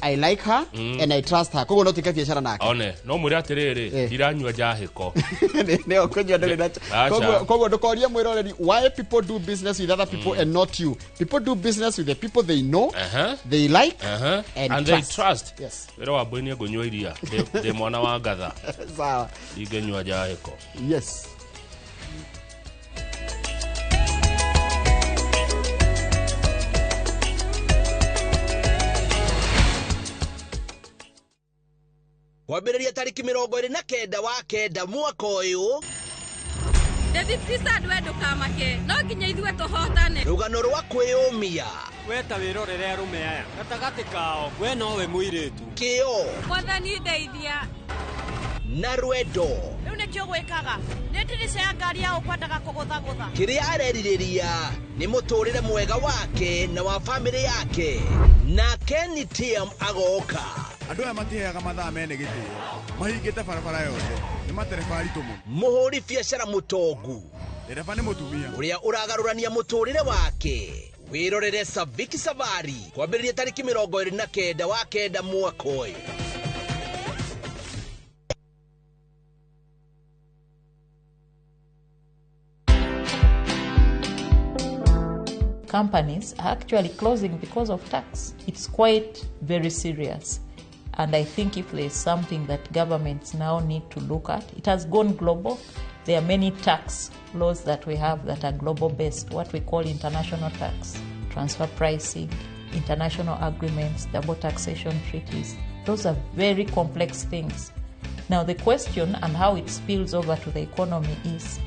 I like her and I trust her kogo no tika biashara nake one no muri atiriri diranywa jahiko ne okonyo ndole na kogo ndokoria mwiroreri why people do business with other people and not you people do business with the people they know they like and they trust yes wero wa boini ngonywa iria de mwana wa ngatha sawa igenywa jahiko yes wambĩrĩria tarĩki 29 wa kenda mwaka ũyũ David Krista ndwendo kamake no nginya ithuĩ tũhotane rũgano rwa kwĩyũmia weta wĩrorere arũme aya gatagatĩ kao we nowe mũirĩtu kĩo mwathani ndeithia na rwendo rĩu nĩkĩo gwĩkaga nĩ ndirica ya ngari ya ũkwendaga kũgũthagũtha kĩrĩa arerirĩria nĩ mũtũrĩre mwega wake na wa bamĩrĩ yake nake nĩ Tiam agoka andũ aya matiheaga mathaa mene gĩtĩo mahingĩte barabara yothe nĩ matereba aritũ mũno mũhũri biacara mũtongu ndereba nĩ mũtumia ũrĩa ũragarũrania mũtũrĩre wake wĩrorere Saviki Savari kwambĩrĩria tarĩki 29 wa kenda mwaka ũyũ companies are actually closing because of tax. It's quite very serious. And I think if there's something that governments now need to look at, it has gone global. There are many tax laws that we have that are global based, what we call international tax, transfer pricing, international agreements, double taxation treaties. Those are very complex things. Now the question and how it spills over to the economy is,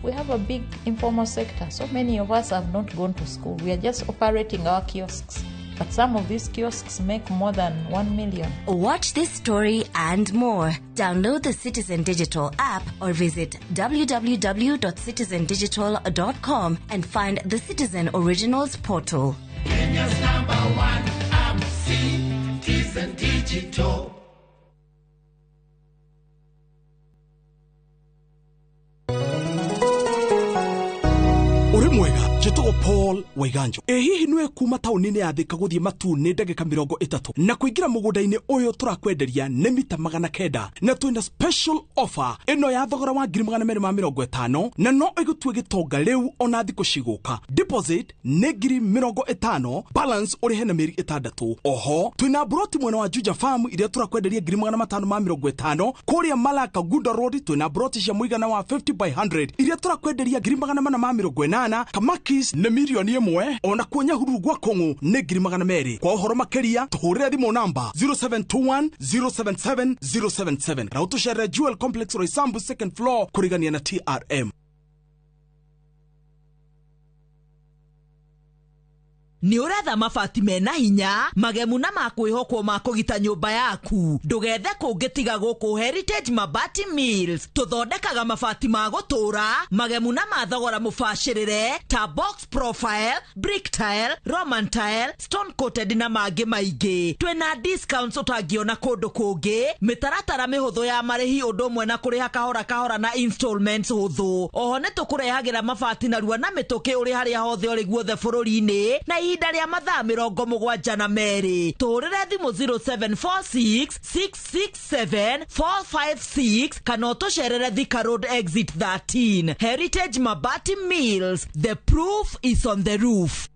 we have a big informal sector. So many of us have not gone to school. We are just operating our kiosks. But some of these kiosks make more than 1 million. Watch this story and more. Download the Citizen Digital app or visit www.citizendigital.com and find the Citizen Originals portal. Kenya's #1 app, Citizen Digital. Uri mwega jetogo Paul Waiganjo hihi nwe kuma taunini ya Thika guthie Matune ndagika 30 na kuingira mugundaini uyu turakwenderia ne mita 900 na twina special offer ino ya thogora wa 250 na no igutue gitonga riu ona thiko ciguka deposit ne 50 balance uri hena meri 6 oho twina broti mwena wa Juja Farm iria turakwenderia 550 kuria Malaka Gunda Road twina broti cia muigana wa 50 by 100 iria turakwenderia 550 Kamakis ne milioni 1 ona kuonya hururu gwa Kongo ne 200 kwa uhoro makeria tuhurire thimo namba 0721 077 077 na utushere Jewel Complex Roysambu second floor kurigania na TRM. Ni uretha mabati mena hinya magemu na makwihokwo makugita nyumba yaku ndugethe kungitiga guku Heritage Mabati Mills tuthondekaga mabati ma gutura magemu na mathogora mubashirire ta box profile, brick tile, roman tile, stone coated na mangi maingi. Twina discounts utangiona kundu kungi, mitaratara mihuthu ya marihi undu umwe na kuriha kahora na installments huthu. Oho nitukurehagira mabati na rua na mituki uri haria hothe uri guothe bururi-ini na ihinda ria mathaa 72 tuhurire thimu 0746 667 456 kana utusherere Thika Road exit 13. Heritage Mabati Mills, the proof is on the roof.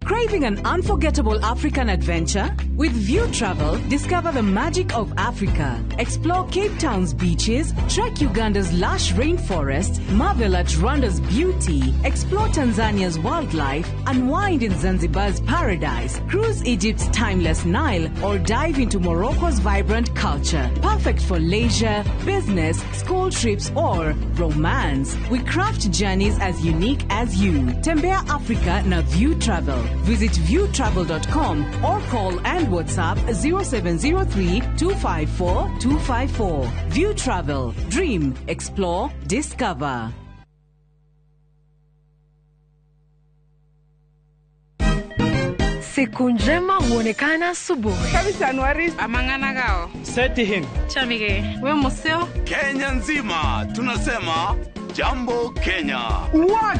Craving an unforgettable African adventure? With View Travel, discover the magic of Africa. Explore Cape Town's beaches, trek Uganda's lush rainforest, marvel at Rwanda's beauty, explore Tanzania's wildlife, unwind in Zanzibar's paradise, cruise Egypt's timeless Nile, or dive into Morocco's vibrant culture. Perfect for leisure, business, school trips, or romance. We craft journeys as unique as you. Tembea Africa na View Travel. Visit viewtravel.com or call and WhatsApp 0703 254 254. View Travel. Dream, explore, discover. Siku njema huonekana asubuhi. Kabisa Januari amangana gao. Seti hin. Chamige. We museo. Kenya nzima tunasema jambo Kenya. Wax.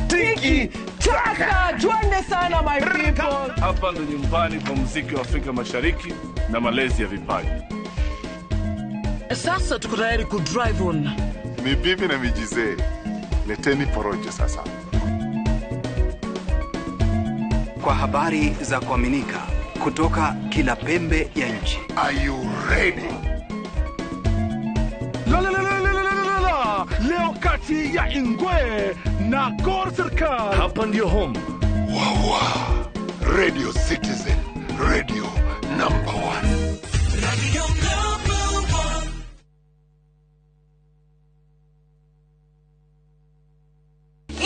Tiki. Taka. Twende sana my people. Hapa ndo nyumbani kwa muziki wa Afrika Mashariki na malezi ya vipaji. Sasa tuko tayari ku drive on. Mibibi na mijize. Leteni porojo sasa. Kwa habari za kuaminika kutoka kila pembe ya nchi. Are you ready? Leo kati ya Ingwe na Gor Serikali. Hapa ndio home. Wawa. Radio Citizen. Radio number 1. Radio number 1.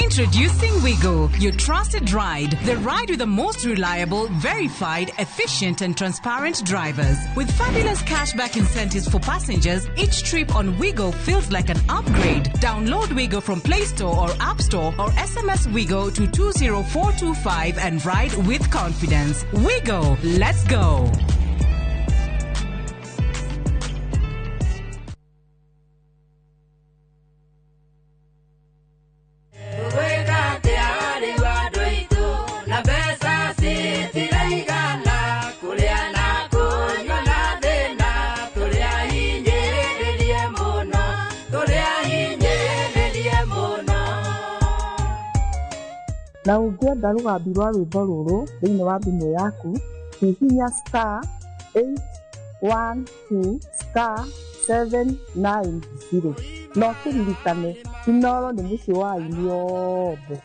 Introducing Wigo, your trusted ride. The ride with the most reliable, verified, efficient and transparent drivers. With fabulous cashback incentives for passengers, each trip on Wigo feels like an upgrade. Download Wigo from Play Store or App Store or SMS Wigo to 20425 and ride with confidence. Wigo, let's go. Na ungienda rugambi rwa rwimbo ruru thiini wa thimu yaku hihinya *812*790 no kiririkane Inoro ni muci wa aini othe.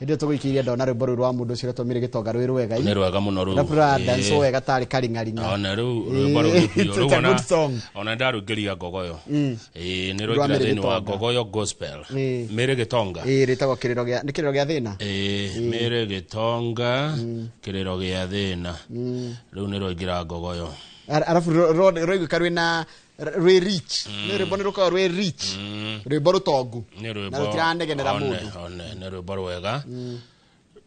Ndio tuguikiria ndona rwimbo rwa mundu ucio tumire gitonga rwi rwega ni rwega muno ru na brother so wega tari karingaringa ona ru rwimbo ru ona ndarugeria gogoyo ni rwikira thini wa gogoyo gospel mere gitonga ritagwo kiriro gia ni kiriro gia thina mere gitonga kiriro gia thina riu ni rwikira gogoyo arafu rwego karwe na rwe rich ni rwimbo ni ruka rwe rich rwimbo rutongu na rutirandegenera mundu ne rwimbo rwega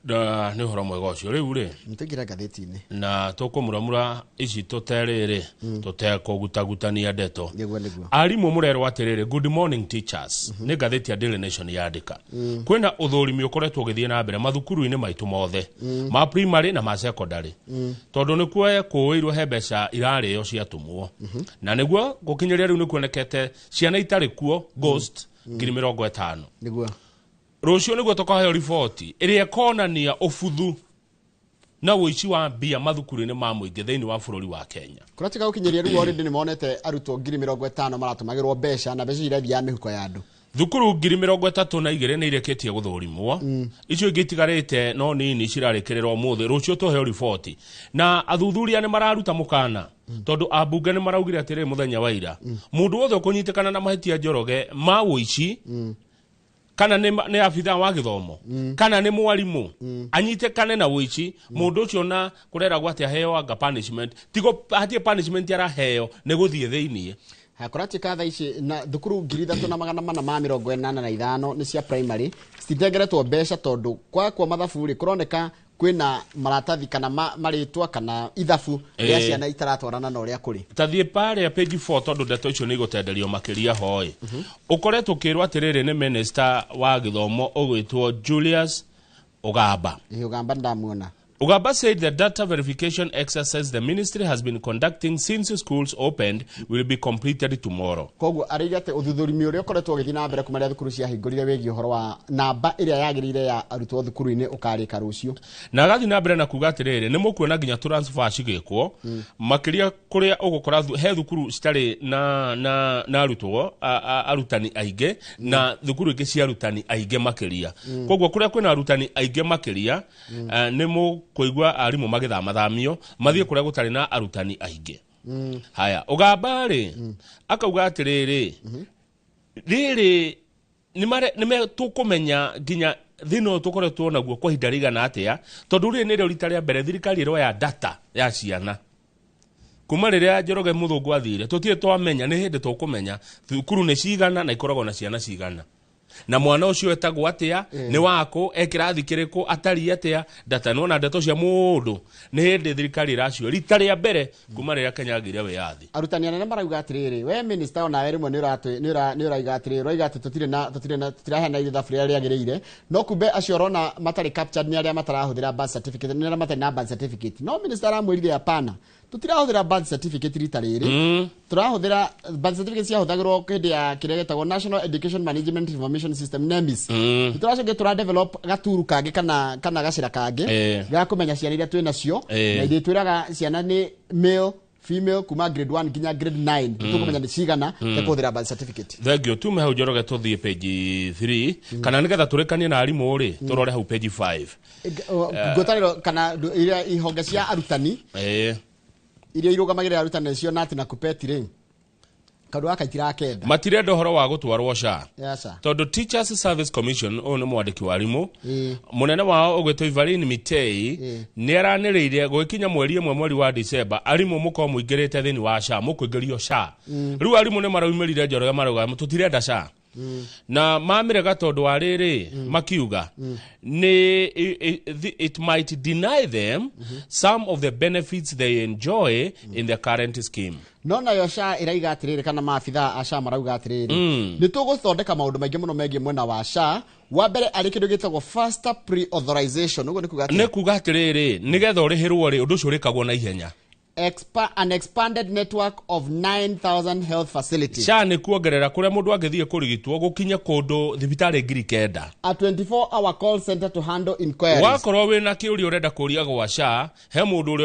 da ni horo mwega ucio riu ri ntigira gatheti-ini na tukumuramura ici tuterere tutekogutagutania ndeto niguo arimu murero atiriri good morning teachers ni gatheti ya Daily Nation yandika kwina uthurimi ukoretwo ugithie na mbere mathukuru-ini maitu mothe ma primary na ma secondary tondu ni kuo kuirwo he mbeca irario ciatumwo na niguo gukinyeria riu ni kuonekete ciana itari kuo ghost 50,000 niguo Rocio niguo tukaheo riboti iria konania ubuthu na wici wa mbia mathukuru-ini ma muingi thiini wa bururi wa Kenya. Kuratika gukinyeria riu already ni monete arutwo 50,000 maratumagirwo mbeca na mbeca irathia mihuko ya andu. Thukuru 32,000 ni ireketie guthurimwo. Icio ingitigarite no nini cirarekererwo muthi rocio tuheo riboti. Na athuthuria ni mararuta mukana. Tondu abunge ni maraugire atiri muthenya wa ira. Mundu wothe kunyitikana na mahitia njoroge ma wici kana ni afitha wa githomo kana ni mwarimu anyitekane na wici mundu ucio na kurera gwate heo anga punishment tigo hatie punishment yara heo ne guthie thiini hakuratika tha ici na thukuru 3,485 ni cia primary citithegeretwo mbeca tondu kwa mathaburi kuroneka kwina maratathi kana maritwa kana ithabu ria ciana itaratwarana na uria kuri tathie pale page 4 tondu ndeto icio ni gutenderio makiria hoi ukoretwo kirwa atiriri ni minister wa githomo ugwitwo Julius Ogamba ndamuona Ogamba said the data verification exercise the ministry has been conducting since schools opened will be completed tomorrow. Koguo arigate uthuthurimi uria ukoretwo ugithina na mbere kumaria thukuru cia hingurire wegi uhoro wa namba iria yagirire ya arutwo thukuru-ini ukarika rucio. Na gathi na mbere na kuga atiriri ni mukuona nginya transfer cigikwo makiria kuria ugukora he thukuru citari na arutwo arutani aige na thukuru ingi cia arutani aige makiria. Koguo kuria kwina arutani aige makiria ni mu kuigwa arimu magithamathamio mathie kuria gutari na arutani aige haya Ogamba ri akauga atiriri riri nime tukumenya nginya thino tukoretwo naguo kwa hinda rigana atia tondu ri ni rio rita ria mbere thirikari iro ya data ya ciana kuma riria Njoroge Muthungu athire tutie twamenya ni hindi tukumenya thukuru ni cigana na ikoragwo na ciana cigana na mwana ucio etagwo atia ni wako ekirathi kiriku atari atia data nona ndeto cia mundu ni hindi thirikari iracio rita ria mbere kuma riria Kenya agire wiathi arutani anene marauga atiriri we minister ona we rimwe ni uraiga atiriri roiga ati tutire na tutirahena ithabu riria riagirire no kumbe acio rona matari captured ni aria matarahuthira birth certificate ni aria matari na birth certificate no minister aramwirire hapana tutirahuthira birth certificate rita riri turahuthira birth certificate cia huthagirwo kindi ya kiregetagwo National Education Management Information System NEMIS tutiracoke tura develop gaturu kangi kana gacira kangi ga kumenya ciana iria twina cio na indi twiraga ciana ni male female kuma grade 1 nginya grade 9 tukumenya ni cigana kuhuthira birth certificate thegio tume hau Njoroge tuthie page 3 kana nigetha turekanie na arimu ri turore hau page 5 gotariro kana iria ihonge cia arutani iria irugamagirira arutani cio nati na kupeti ri kandu aka itirakenda matirenda uhoro wa gutwarwo SHA yes tondu Teachers Service Commission ono mwandiki wa arimu munene wao ugwetwo Ivaline Mitei ni araniriire gwikinya mweri wa December arimu muko muingirite thini wa SHA mukuingirio SHA riu arimu ne maraumirire Njoroge marauga tutirenda SHA na mamirega tondu wa riri makiuga ni it might deny them some of the benefits they enjoy in the current scheme. No na yo SHA iraiga atiriri kana maabitha a SHA marauga atiriri ni tuguthondeka maundu maingi muno megie mwena wa SHA wa mbere ari kindu gitagwo faster pre-authorization ugo ni kuga atiriri nigetha urihirwo ri undu ucio urikagwo na ihenya an expanded network of 9,000 health facilities. SHA nĩ kuongerera kũrĩa mũndũ angĩthiĩ kũrigitwo gũkinya kũndũ thibitarĩ ngiri kenda. A 24-hour call center to handle inquiries. Wakorwo wĩna kĩũria ũrenda kũria gwa SHA, he mũndũ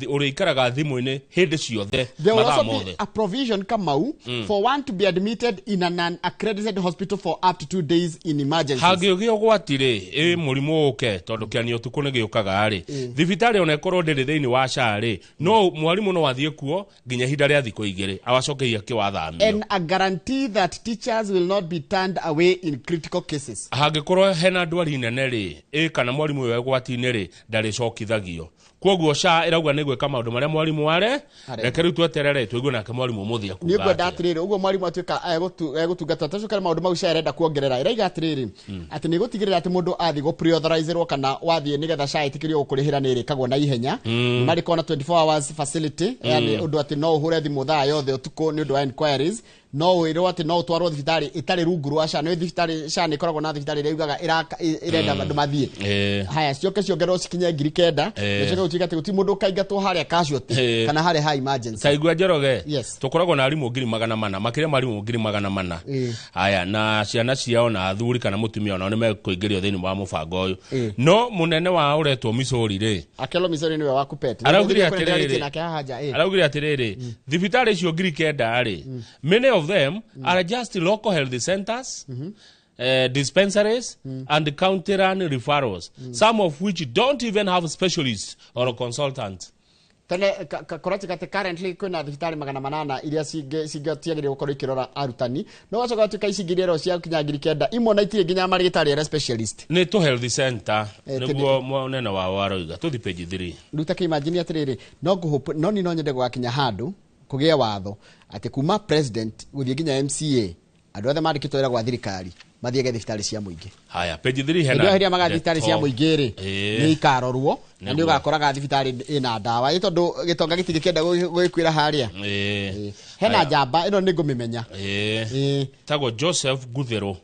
ũrĩa ikaraga thimũ-inĩ hĩndĩ ciothe mathaa mothe. A provision Kamau for one to be admitted in an accredited hospital for up to 2 days in emergencies. Hangĩũgĩa ũgwati-rĩ, mũrimũ ũke tondũ kĩanio ũtukũ nĩ gĩũkaga-rĩ, thibitarĩ ona ĩkorwo ndĩrĩ thĩinĩ wa SHA-rĩ, no mwarimu no wathiĩ kuo nginya ihinda rĩa thikũ igĩrĩ awacokeria kĩwathamio. And a guarantee that teachers will not be turned away in critical cases. Hangĩkorwo hena ndwari nene-rĩ, kana mwarimu ũyũ ũgwati-inĩ-rĩ, ndarĩcokithagio. Kwoguo SHA ĩrauga nĩ gwĩka maũndũ marĩa mwarimu ware, reke rĩu tweterere tũigue nake mwarimu mũthia kuga. Nĩ ngwenda atĩrĩrĩ, ũguo mwarimu atuĩka egũtungata tacukara maũndũ mau SHA ĩrenda kuongerera. Ĩraiga atĩrĩrĩ, atĩ nĩ gũtigĩrĩra atĩ mũndũ athiĩ gũ-preauthorizerwo kana wathiĩ nĩgetha SHA ĩtĩkĩrio gũkũrĩhĩra nĩ ĩrĩkagwo na ihenya. Marĩkorwo na 24 hours facility, yani ũndũ atĩ no ũhũre thimũ thaa yothe ũtukũ nĩ ũndũ wa inquiries. No wĩrwo atĩ no ũtwarwo thibitarĩ ĩtarĩ rungu rwa SHA. Nĩ thibitarĩ SHA nĩ ĩkoragwo na thibitarĩ ĩrĩa yugaga ĩrenda andũ mathiĩ. Haya, ciongererwo cikinye ngiri kenda. Nĩcoke gũtuĩka atĩ gũtirĩ mũndũ ũkaingatwo harĩa casualty kana harĩa high emergency. Taigua Njoroge, tũkoragwo na arimũ 400,000, makĩria marimũ 400,000. Haya, na ciana ciao na athuri kana mũtumia onao nĩ mekũingĩrio thĩinĩ wa mũbango ũyũ. No mũnene wa ũretwo Missouri-rĩ, Akelo Missouri nĩwe wa Kupet. Araugire atĩrĩrĩ, thibitarĩ icio ngiri kenda-rĩ, many of them are just local health centers, dispensaries, and county run referrals, some of which don't even have specialists or consultants. Tene korati kate currently kuna thibitari 800 iria cingĩtiagĩrĩire gũkorwo ikĩrora arutani, no wacoka tuka icigirĩro cia kinya ngiri kenda imwe na itirĩ nginya marĩgĩtarĩ arĩa specialist. Nĩ to health center nĩguo mũnene wa waroiga tũthi page 3. Ruta ke imagine atĩrĩrĩ, no ni no nyende gwakinya handũ kũgĩa watho atĩ kuma president gũthiĩ nginya MCA andũ othe mandĩkĩtwo wĩra gwa thirikari mathiĩge thibitarĩ cia mũingĩ. Haya, page 3 hena. Ndio magathi thibitarĩ cia mũingĩ-rĩ nĩ ikarorwo na nĩ ũgakoraga thibitarĩ ĩna ndawa. Tondũ gĩtonga gĩtingĩkĩenda gwĩkwĩra harĩa. Hena njamba ĩno nĩ ngũmĩmenya. Tagwo Joseph Guthero.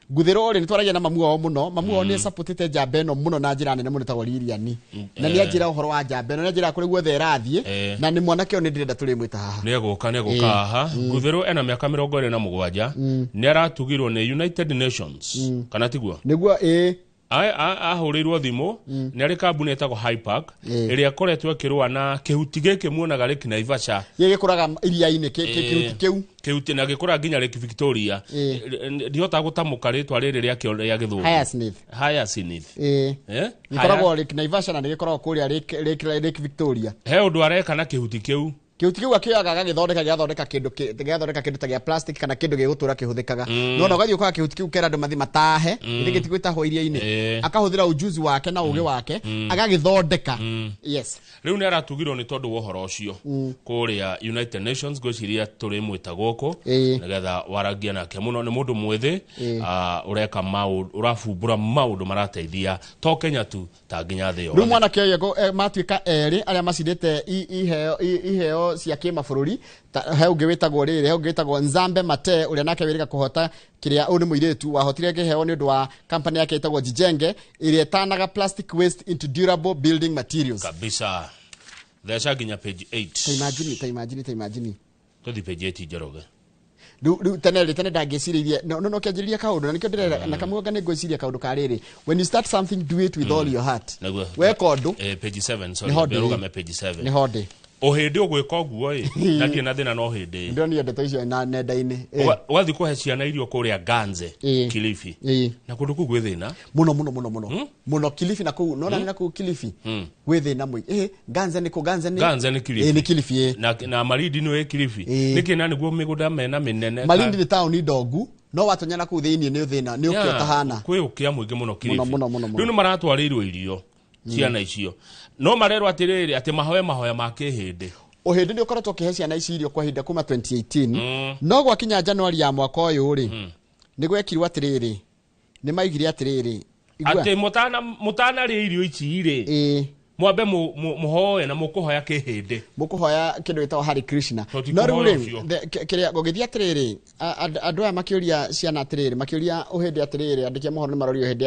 Guthero nĩ twaragia na mamu wao mũno. Mamu wao nĩ supportete njamba ĩno mũno na njĩra nene mũno tagwo Liliani. Na nĩ anjĩra ũhoro wa njamba ĩno, nĩ anjĩra kũrĩ guothe ĩrathiĩ na nĩ mwanake ũyũ nĩ ndĩrenda tũrĩmwĩta haha. Nĩ egũka haha. Guthero ena mĩaka 27. Nĩ aratugirwo nĩ United Nations. Kana tiguo? Nĩguo ahũrĩirwo thimũ nĩ arĩ kambuni ĩtagwo Hypark ĩrĩa ĩkoretwo ĩkĩrũa na kĩhuti gĩkĩ muonaga Lake Naivasha gĩkũraga iria-inĩ kĩhuti na gĩkũraga nginya Lake Victoria. Ndihota gũtamũka rĩtwa rĩrĩ rĩa gĩthũngũ. Hyacinth. Gĩkoragwo Lake Naivasha na nĩ gĩkoragwo kũrĩa Lake Victoria. He ũndũ areka na kĩhuti kĩu. Kiuti kiu akioyaga gagithondeka kindu kia plastic kana kindu gigutura kihũthĩkaga. No no gathi ukaga kiuti kiu kera andu mathi matahe ndigiti gwĩtahwo iria-inĩ akahũthĩra ujuzi wake na ũgĩ wake agagithondeka. Yes, rĩu nĩ aratugirwo nĩ tondũ wa ũhoro ũcio kũrĩa United Nations gwĩciria tũrĩ mwĩta gũkũ nĩgetha waragia nake mũno. Nĩ mũndũ mwĩthĩ ũreka maũndũ ũrafumbũra maũndũ marateithia to Kenya tu ta nginya thĩ yothe. Rĩu mwanake ũyũ matuĩka erĩ arĩa macindĩte iheo cia kĩmabũrũri. He ũngĩ wĩtagwo rĩrĩ, he ũngĩ wĩtagwo Nzambe Mate ũrĩa nake wĩrĩga kũhota kĩrĩa ũyũ nĩ mũirĩtu wahotire kĩheo nĩ ũndũ wa company yake ĩtagwo Jijenge ĩrĩa ĩtanaga plastic waste into durable building materials. Kabisa. Theca nginya page 8. Ta imagine. Tũthi page 8 Njoroge. Rĩu tene ndangĩcirĩirie no kĩanjĩrĩria kaũndũ na nĩkĩo ndĩrera na kamũga nĩ ngwĩciria kaũndũ ka rĩrĩ. When you start something, do it with all your heart. Weka ũndũ page 7. Sorry, berugame page 7. Nĩ honde ohende ogweka oguo na ngie na thina no hindi ndio ni ndeto icio na nenda-inĩ wathi kuhe ciana irio kuria Ganze Kilifi na kundu ku gwe thina muno Kilifi na ku no na ku Kilifi gwe thina mwi Ganze ni Kilifi ni Kilifi na Malindi no Kilifi niki nani gwo miguda mena minene Malindi ni town ni ndogu no watonyana ku thiini ni thina ni ukio tahana kwi ukia mwingi muno Kilifi riu ni maratwarirwo irio ciana icio no marerwo atiriri ati mahoya ma kihindi ohindi ni ukoretwo kihe ciana ici irio kwa hinda kuma 2018 no gwa kinya January ya mwaka uyu ri ni gwekirwo atiriri ni maigire atiriri ati mutana ri irio ici ri mwambe muhoe na mukuhoya kihinde mukuhoya kindu gitao Hare Krishna no riu kiria gogithia atiriri andu aya makiuria ciana atiriri makiuria uhindi atiriri andikia mohoro ni marori uhindi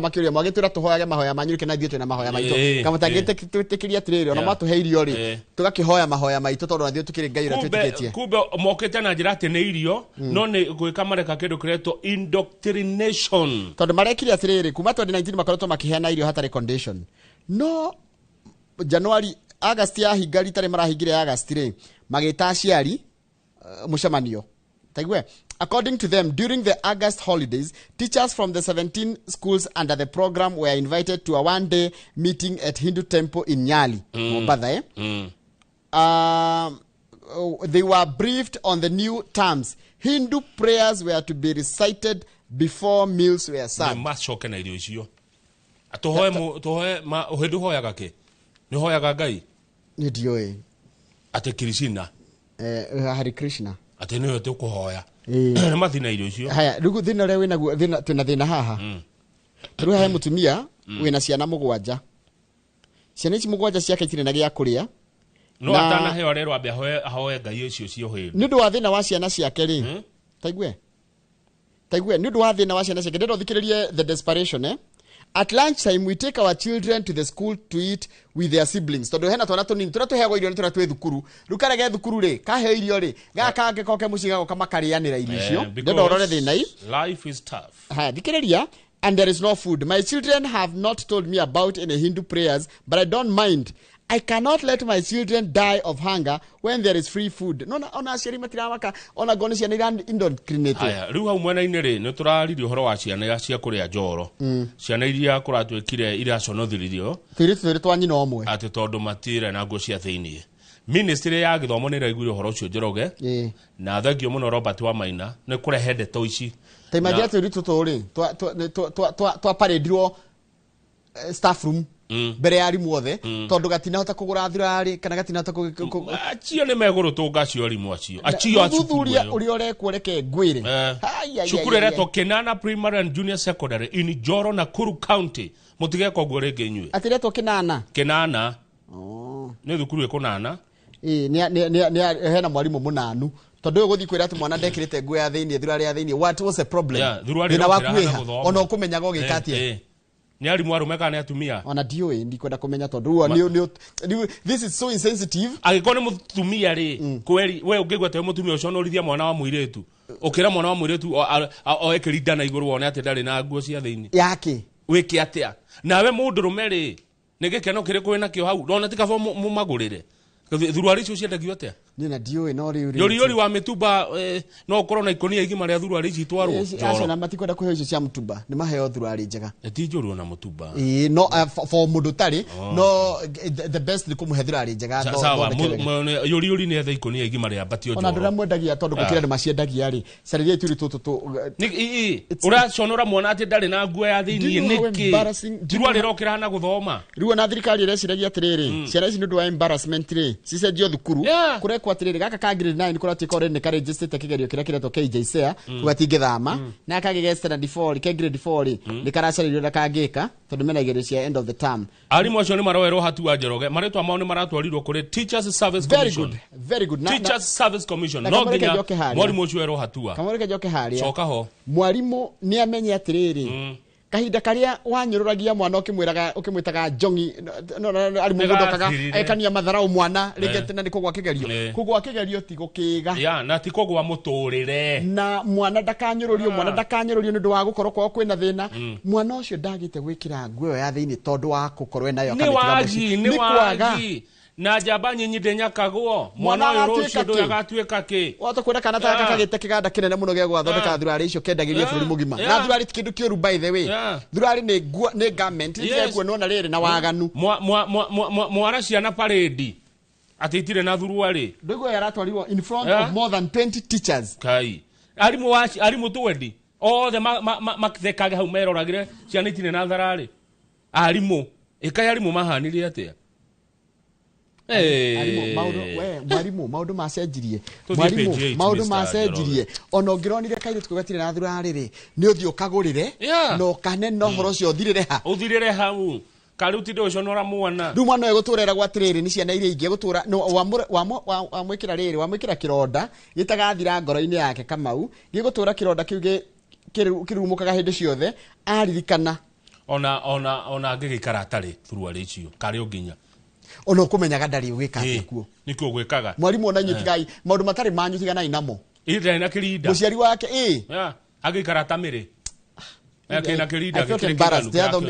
makiuria mwagitwira tuhoyage mahoya manyuke na thio na mahoya maitu kama tangite tutikiria atiriri ona matuheirio ri tugakihoya mahoya maitu tondu nathio tukiri ngai ura twitikitie kumbe mokete na njira ati ni irio no ni gwika mareka kindu kireto indoctrination tondu marekire atiriri kuma 2019 makoretwo makiheana irio hatari condition no January August ya higari tare marahigire August ri magita aciari mucemanio taigwe. According to them, during the August holidays, teachers from the 17 schools under the program were invited to a one-day meeting at Hindu temple in Nyali, Mombasa. They were briefed on the new terms. Hindu prayers were to be recited before meals were served. Machoke na irio icio. Atohoe ma uhedu hoyaga ke. Ni hoyaga Ngai. Ni dio ate Krishna. Hare Krishna. Ate niyo te kuhoya. Na mathina irio icio. Haya, rugu thina rewe naguo thina haha. Turu he mutumia wina ciana mugwanja. Ciana ici mugwanja ciake itire na gia kuria. No atana he orero abia ahoe Ngai icio cio hwiri. Ni ndu wa thina wa ciana ciake ri. Taigwe ni ndu wa thina wa ciana ciake ndero thikiririe the desperation At lunchtime, we take our children to the school to eat with their siblings. Tondu hena twana tunini turatuheagwo irio ni turatwe thukuru. Rukarege thukuru ri, kahe irio ri, gaka ngikoke muciga go kamakarianira irio icio. Ndio orore thina i. Life is tough. Ha, thikiriria and there is no food. My children have not told me about any Hindu prayers, but I don't mind. I cannot let my children die of hunger when there is free food. No ona aciari matiramaka ona goni ciana iran indoctrinated. Aya riu hau mwena-ini ri ni turaririo horo wa ciana cia kuria njoro. Ciana iria kuratwikire ira conothiririo. Tiri twanyina omwe. Ati tondu matire na ngo cia thiini. Ministry ya githomo ni raiguire horo ucio njoroge. Na thagio muno Robert Wamaina ni kurehe ndeto ici. Taimagia tiri tuturi twa paredirwo staff room. Bere ya rimu othe tondu gatina hota kugura thirari kana gatina hota acio ni meguru tunga cio rimu acio acio athuria uri orekwo reke ngwire cukuru reto Kenana Primary and Junior Secondary in Njoro Nakuru County mutigeko gwo rege nywe atiretwo Kenana ni thukuru ikunana ni hena mwarimu munanu tondu guthi kwira ati mwana ndekirite ngwe ya thiini thirari ya thiini what was the problem thina wakuiha ona ukumenyaga ugikatia ni arimu arume kana atumia ona dio ndikwenda kumenya tondu this is so insensitive agikone mutumia ri kweri we ungigwa te mutumia ucio norithia mwana wa muiretu ukira mwana wa muiretu oekirinda na iguru wone ati ndari na nguo cia thiini yake wiki atia nawe mundurume ri ni gikeno kiri kwina kio hau ndona tikabo mumagurire thurwari icio ciendagio atia ni na dio no ri yori wa mitumba no korona ikonia igima ria thurwari ici twarwo acio na matikwenda kuhe icio cia mutumba ni maheo thurwari njega ti njuru na mutumba no for mundu tari no the best ni kumuhe thurwari njega sawa yori ni etha ikonia igima ria batio ona ndura mwendagia tondu gukira ni maciendagia ri caririe turi tutu ura conora mwana ati ndari na nguo ya thiini niki thurwari rokira na guthoma riu na thirikari ireciragia atiriri ciana ici ndu wa embarrassment ri cicenjio thukuru kurekwa atiriri gaka ka grade 9 kurati kore ne register kigerio kira kireto KJSEA kugatinge thama na kagege standard 4 ke grade 4 nikaracaririo na kangika tondu mena igerio cia end of the term arimu acio ni maroerwo hatu wa Njoroge maretwa mao ni maratwarirwo kuri Teachers Service Commission very good Teachers Service Commission no nginya mwarimu ucio erwo hatua kamoreke joke haria coka ho mwarimu ni amenye atiriri kahinda karia wanyururagia mwana ukimwitaga jongi ari mugodokaga ekania matharau mwana rigete na nikogwa kigerio ti gukiga na ti kogwa muturire na mwana ndakanyururio ndu wa gukorwo kwa kwina thina mwana ucio ndagite gwikira nguo ya thiini tondu wa gukorwo nayo ni wagi na jamba nyinyi ndenyakagwo mwana uyu rucio ndu agatuika ki wata kwenda kana taka kagite kiganda kinene muno gya gwathondeka thurari icio kendagiria bũrũri mugima na thurari ti kindu kiuru by the way thurari ni government ndigekuo nona riri na waganu mwana ciana parade atitire na thurari ndugo yaratwarirwo in front of more than 20 teachers kai arimu twendi othe makithekaga hau meroragire ciana itine na tharari arimu ikai arimu mahanire atia mwarimu maundu macenjirie maundu macenjirie ona ngironire kaire tugatire na thurari ri ni uthio kagurire no kane no horo cio uthirire ha hau karuti ndo shonora muona ndu mwana eguturera gwa tiriri ni ciana iria ingi gutura no wa mwikira riri wa mwikira kironda gitagathira ngoro-ini yake Kamau gigutura kironda kiuge kirumukaga hindi ciothe aririkana ona ngigikara atari thurua ricio kari unginya ono kumenyaga ndari ugikate kuo nikio gwikaga mwarimu ona nyutigai maundu matari manyu tigana inamo ida ina kirinda muciari wake agikara tamiri akina kirinda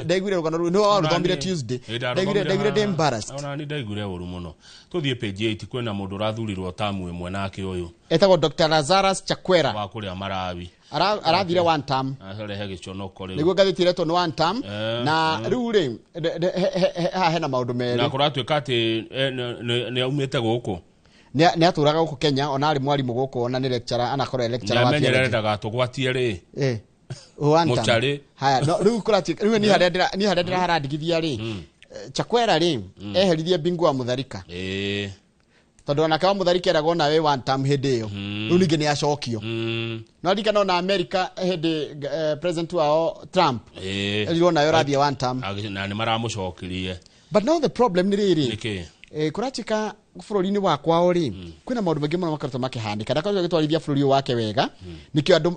ndaiguire rugano no ruthomire Tuesday ndaiguire embarrassed ona ni ndaiguire uru muno tuthie page 8 kwena mundu rathurirwo tamu imwe nake uyu etagwo Dr. Lazarus Chakwera wa kuria Marawi arathire one term arehe giconoko riu niguo gathitiretwo ni one term na riu ri hena maundu meri na kuratwika ati ni aumite guku ni aturaga guku Kenya ona ari mwarimu guku ona ni lecturer anakora lecturer wa theology namenyerera tugwatie ri muchari haya no riu kurati riu ni harendera haradigithia ri Chakwera ri eherithie Bingu wa Mutharika tondu ona kawa Mutharika erago nawe one term hindi yo riu ningi ni acokio no ndika no na America hindi president wao Trump riu nayo rathie one term na ni maramucokirie but now the problem ni riri kuratika bururi-ini wakwa ori kwina maundu mengi muno makarutwo makihandika ndakaje gitwarithia bururi wake wega nikio andu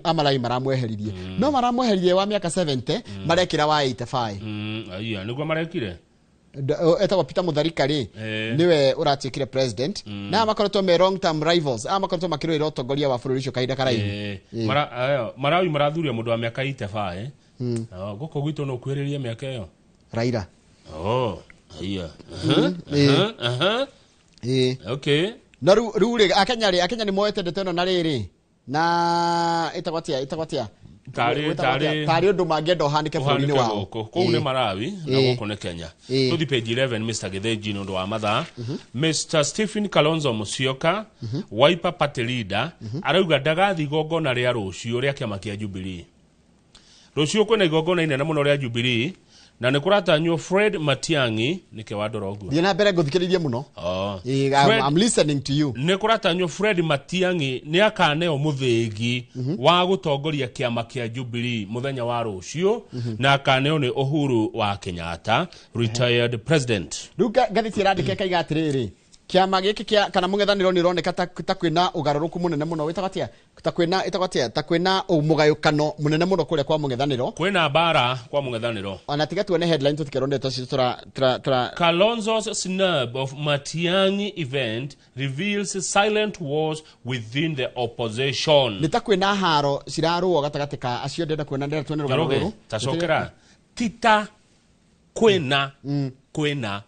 amarai maramweherithie no maramweherithie wa miaka 70 marekira wa 85 aiya niguo marekire etagwo Peter Mutharika ri niwe uratikire president na makoretwo me long term rivals makoretwo makirwira utongoria wa bururi ucio kahinda karaihu Marawi marathuria mundu wa miaka 85 guko gwitu no kwiririe miaka iyo Raila aiya okay na ruri akenya ni moete ndeteno na riri na itagwatia tari undu mangenda hanike bururi-ini wao kou ni Marawi na guku ni Kenya tuthi page 11 Mr. Githinji nundu wa mathaa Mr. Stephen Kalonzo Musyoka Wiper Party leader arauga ndagathi igongona ria rucio ria kiama kia Jubilee rucio kwina igongona inene muno ria Jubilee na nikuratanywo Fred Matiang'i nike wadorogu thiena mbere nguthikiririe muno I'm listening to you nikuratanywo Fred Matiang'i ni akaneo muthingi wa gutongoria kiama kia Jubilee muthenya wa rucio na akaneo ni Uhuru wa Kenyatta retired president ruka gathiti radike kaiga atiriri kiama giki kia kana mung'ethaniro ni roneka ta kwina ugaruruku munene muno witagatia ta kwina umugayukano munene muno kuria kwa mung'ethaniro kwina bara kwa mung'ethaniro ona tiga tuone headline tutikeronde tra Kalonzo's snub of Matiang'i event reveals silent wars within the opposition nita kwina haro ciraruo gatagati ka acio ndenda kwina ndenda tuone rugano tacokera tita kwina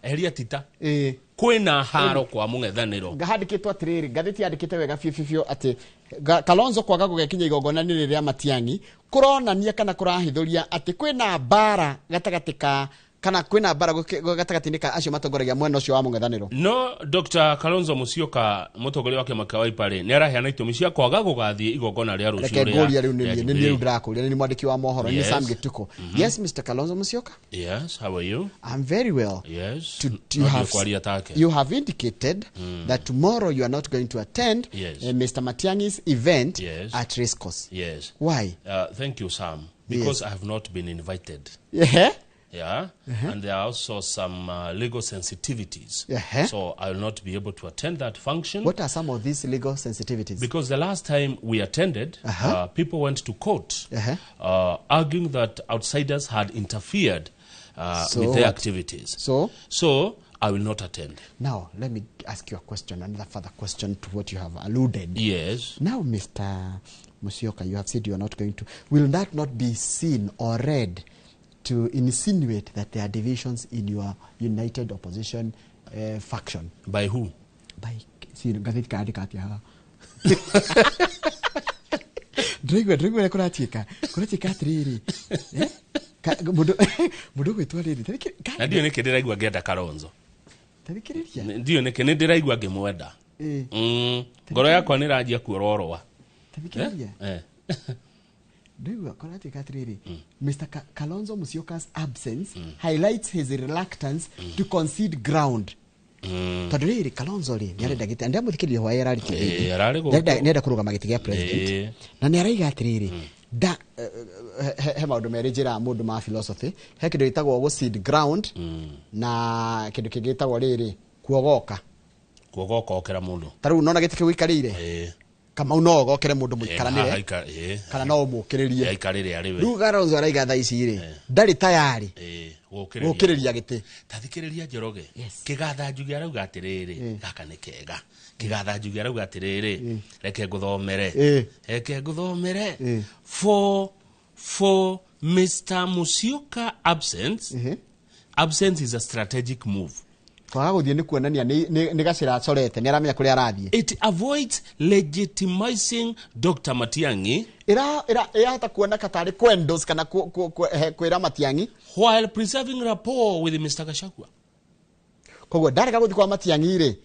eheria tita kwina haro kwa mung'ethaniro gahadikitwo atiriri gathiti yandikite wega fiu ati Kalonzo kwaga gugekinya igongona ni riria Matiang'i kuronania kana kurahithuria ati kwina bara gatagati ka kana kwina bara gatagati ka acio matongoragia mwena ucio wa mung'ethaniro no Dr. Kalonzo Musyoka mutongoria wake makawaipare ni araheana itumi cia kwaga gugathie igongona ria rucio ria ni ndakuria ni mwandiki wa mohoro ni Sam Gituko yes Mr. Kalonzo Musyoka yes how are you I'm very well yes you have indicated that tomorrow you are not going to attend Mr. Matiang'i's event at Race Course why thank you Sam because I have not been invited and there are also some legal sensitivities. So I will not be able to attend that function. What are some of these legal sensitivities? Because the last time we attended, people went to court arguing that outsiders had interfered with their activities. So I will not attend. Now, let me ask you a question, another further question to what you have alluded. Yes. Now, Mr. Musyoka, you have said you are not going to. Will that not be seen or read to insinuate that there are divisions in your united opposition faction? By who? By Gazette Kadikati. Drigwe kuratika atiriri. Mudo gwitwariri. Na ndio niki ndiraigua ngenda Kalonzo. Tarikiriria. Ndio niki ndiraigua ngimwenda. Ngoro yakwa ni ranjia kuororoa. Tarikiriria. Mr. Kalonzo Musyoka's absence highlights his reluctance to concede ground. Tadriri Kalonzo ri ni arenda gite ndia muthikiririe hwa yarari kibindi. Nenda kurugama giti gia president. Na ni araiga atiriri da he maundu meri njira mundu ma philosophy he kindu gitagwo go seed ground na kindu kingitagwo riri kuogoka okera mundu taru nona gitike wikarire kama uno gokere mundu muikaranire kana no mukiririe aikarire ari we ru Kalonzo araiga tha ici ri ndari tayari gukiriria gite tathikiriria Njoroge kigatha njugi arauga atiriri gaka ni kega kigatha njugi arauga atiriri reke nguthomere for Mr. Musyoka absence is a strategic move. Kwaga guthie ni kuonania ni gacira acorete ni aramenya kuri arathie. It avoids legitimizing Dr. Matiang'i hata kuona katari kwendos kana kwira Matiang'i while preserving rapport with Mr. Gachagua. Koguo ndareka guthi kwa Matiang'i ri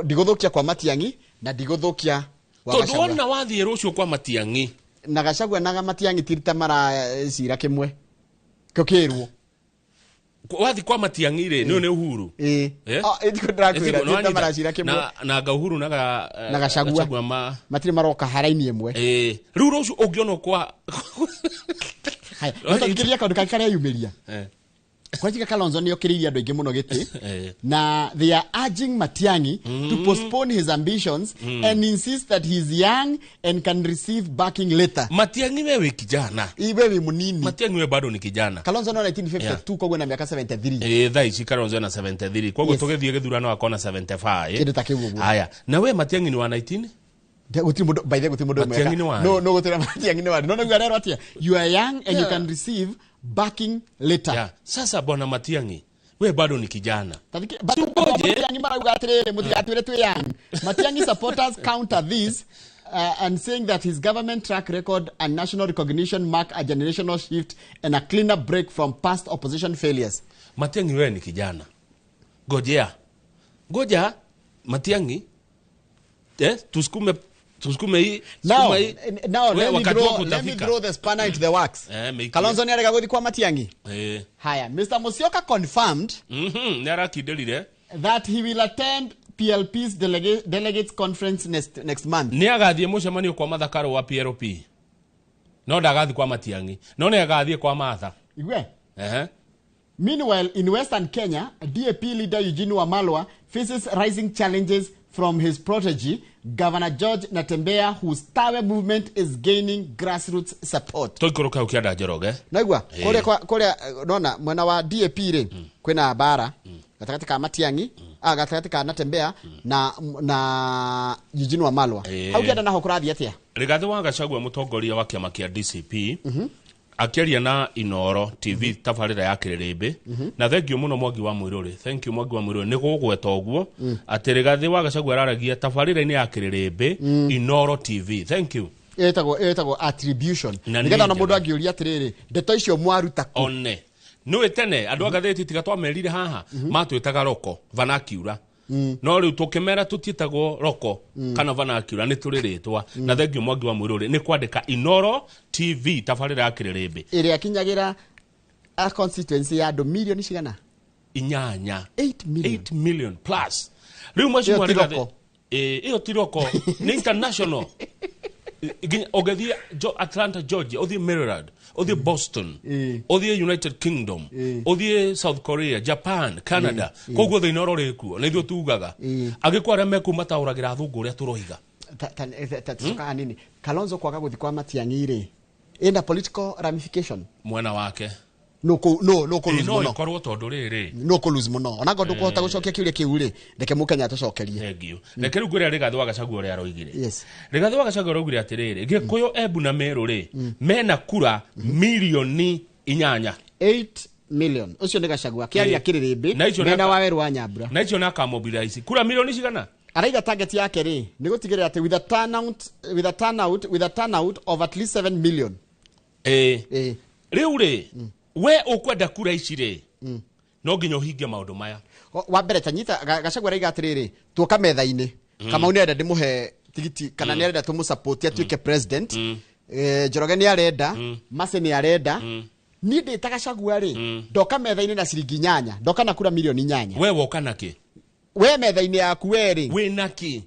ndiguthukia kwa Matiang'i na ndiguthukia wa Gachagua. Tondu wona wathie rucio kwa Matiang'i na Gachagua na Matiang'i tirita mara cira kimwe kokirwo wathi kwa Matiang'i ri ni Uhuru ndiko ndakwira tirita mara cira kimwe na Uhuru na Gachagua matiri maroka haraini imwe riu rucio ungiona kwa hai ngiria kaundu kakare yumiria kwa jika Kalonzo ni okiriria andu ingi muno giti na they are urging Matiang'i to postpone his ambitions and insist that he is young and can receive backing later. Matiang'i wewe kijana iwe munini. Matiang'i wewe bado ni kijana. Kalonzo no 1952 kogwe na miaka 73 thaa ici Kalonzo na 73 kogwe tugethie githurano akona 75 kindu takiugo haya na we Matiang'i ni wa 19 guti mundu by the guti mundu no gutira Matiang'i ni wa no rero atia you are young and you can receive backing later. Sasa bwana Matiang'i we bado ni kijana. Matiang'i marauga atiriri mutigatwire twi young. Matiang'i supporters counter this and saying that his government track record and national recognition mark a generational shift and a cleaner break from past opposition failures. Matiang'i we ni kijana. Goja Matiang'i tusukume hii now let me throw the spanner into the works. Kalonzo ni arega guthi kwa Matiang'i haya Mr. Musyoka confirmed that he will attend PLP's delegates conference next month. Ni agathie mucemanio kwa mathakaro wa PLP no ndagathi kwa Matiang'i no ni agathie kwa Martha igwe Meanwhile in Western Kenya DAP leader Eugene Wamalwa faces rising challenges from his protege Governor George Natembeya, whose Tawe movement is gaining grassroots support. Toikoroka ukianda Njoroge naigwa kore nona mwena wa DAP ri kwina bara gatakati ka Matiang'i gatakati ka Natembeya na Eugene Wamalwa hau kianda naho kurathia atia Rigathi wa Gachagua mutongoria wa kiama kia DCP akiaria na Inoro TV tabarira ya Kirimbi na thengio muno Mwangi wa Mwiruri thank you Mwangi wa Mwiruri ni gugweta uguo ati Rigathi wa Gachagua araragia tabarira-ini ya Kirimbi Inoro TV thank you etagwo attribution nigetha na mundu angiuria atiriri ndeto icio mwaruta ku one no tene andu agatheti tiga twamerire haha matwitaga roko vanakiura no riu tukimera tutietagwo roko kana vanakiura ni turiritwa na thengio Mwangi wa Mwiruri ni kwandika Inoro TV tabarira ya Kirimbi iri akinyagera a constituency ya milioni cigana 8 million plus riu mwaci mwarigathi iyo tiroko ni international ogethia Atlanta Georgia othie Maryland othie Boston othie United Kingdom othie South Korea Japan Canada koguo thina rorikuo na ithuo tugaga agikwara meku matauragira thungu ria turoiga tatuka nini Kalonzo kwaga guthi kwa Matiang'i ri ina political ramification mwena wake no lose muno korwo tondu riri no lose muno ona gondo kuhota gucokia kiuria kiu ri ndeke mukenya tucokerie thengio reke riu ngwira Rigathi wa Gachagua ria roigire Rigathi wa Gachagua roigire atiriri Gikuyu Embu na Meru ri mena kura milioni 8 million ucio ni Gachagua kiaria Kirimbi mena wa Weru wa Nyambura na icio naka mobilize kura milioni cigana araiga target yake ri ni gutigirira ati with a turnout of at least 7 million riu ri we ukwenda kura ici ri no nginya uhinge maundu maya wa mbere tanyita Gachagua araiga atiriri tuoka metha-ini kama unenda ndimuhe tigiti kana ni arenda tumusupport atuike president Njoroge ni arenda Mase ni arenda ni ndita Gachagua ri ndoka metha-ini na ciringi 8 ndoka na kura milioni 8 we woka naki we metha-inĩ yaku weri winaki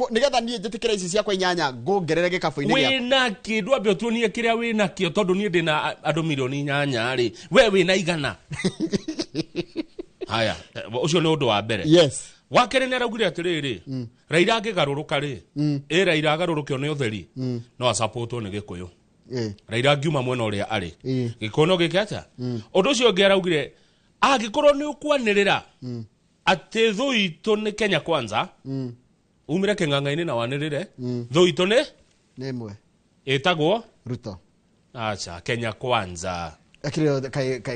nigetha nie njitikire ici ciakwa inyanya ngongerere gikabu-inĩ gĩaku winaki ndwambe tuonie kiria winakio tondu nie ndina andu milioni 8 ri we wina igana haya ucio ni undu wa mbere yes wakere ne raugire atiriri Raila angigaruruka ri Raila agarurukio ni utheri no supportwo ni Gikuyu Raila ngiuma mwena uria ari gikono gikata undu ucio ngi araugire agikorwo ni ukwanirira ati thu itu ni Kenya Kwanza umire king'ang'a-ini na wanirire thu itu ni nemwe etagwo Ruto acha Kenya Kwanza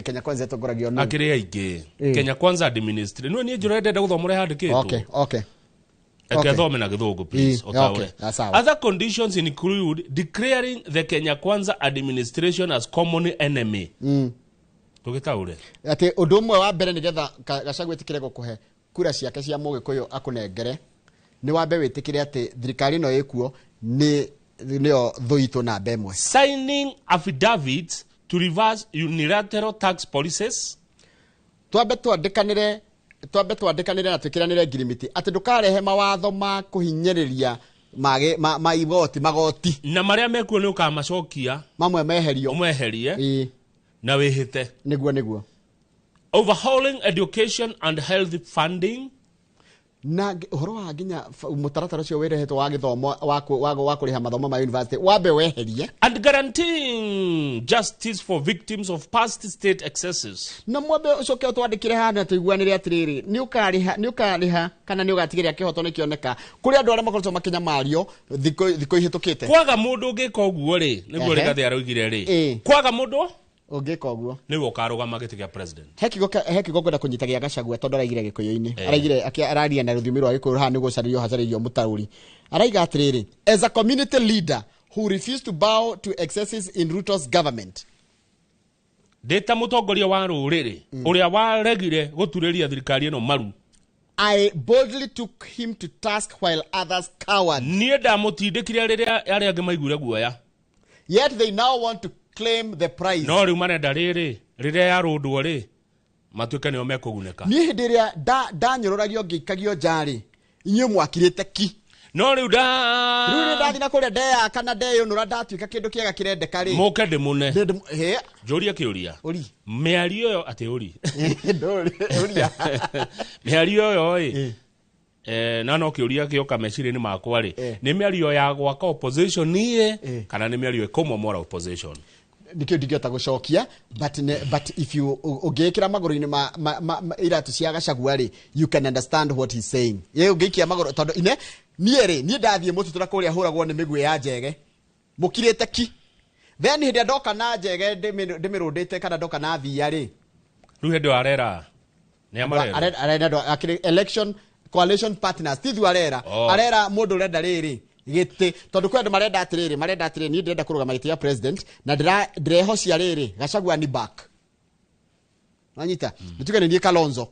Kenya Kwanza tongoragio no akire aige Kenya Kwanza administration no ni njuro ndenda guthomora handikitwo okay thome na githungu please otaure other conditions include declaring the Kenya Kwanza administration as common enemy tugitaure ati undu umwe wa mbere nigetha Gachagua itikire gukuhe kura ciake cia Mugikuyu akunengere ni wambe witikire ati thirikari no ikuo nio thuito na bemwe signing affidavits to reverse unilateral tax policies twambe twandikanire na twikiranire ngirimiti ati ndukarehe mawatho ma kuhinyiriria magoti na maria mekuo ni ukamacokia mamwe meherio umweherie na wihite niguo overhauling education and health funding na horo wa nginya mutaratara cio wirehetwo wa githomo wa kuriha mathomo ma university wambe weherie and guaranteeing justice for victims of past state excesses na mwambe ucoke utwandikire hana tuiguanire atiriri ni ukariha kana ni ugatigiria kihoto ni kioneka kuri andu aria makoretwo makinya mario thiko ihitukite kwaga mundu ungika uguo ri niguo Rigathi araugire ri kwaga mundu ungika uguo niwe ukarugama giti kia president hekigo kwenda kunyitagia Gachagua tondu araigire Gikuyu-ini araigire araria na ruthimi rwa Gikuyu ha niguo caririo hacaririo mutaruri araiga atiriri as a community leader who refused to bow to excesses in Ruto's government deta mutongoria wa ruriri uria waregire guturiria thirikari eno maru I boldly took him to task while others cowered nie ndamutindikire riria ari angi maiguire guoya yet they now want to claim the prize no riu marenda riria yarundwo ri matuike nio mekuguneka ni hindi ria danyororagio ngikagio njari inyu mwakirite ki no riu ndathina kuria ndeya kana ndeyonora ndatuika kindu kiega kirendeka ri muke ndimune njuria kiuria miario yo ati uri miario yo na no kiuria kioka meciri ni makwa ri ni miario ya gwaka opposition nie kana ni miario ikomomora opposition nikio ndigeta gucokia but if you ugekira maguru-ini iratu cia Gachagua ri you can understand what he's saying ye ugekia maguru tondu nie ndathie mututura kuria huragwo ni migwe ya njege mukirite ki then hindi ndoka na njege ndimirundite kana ndoka na thia ri riu hindi arera ni arera election coalition partners tithu arera mundu renda riri gite tondu kwenda marenda atiriri ni ndenda kurugama giti ya president na ndirehocia riri Gachagua ni back anyita nitugane nie Kalonzo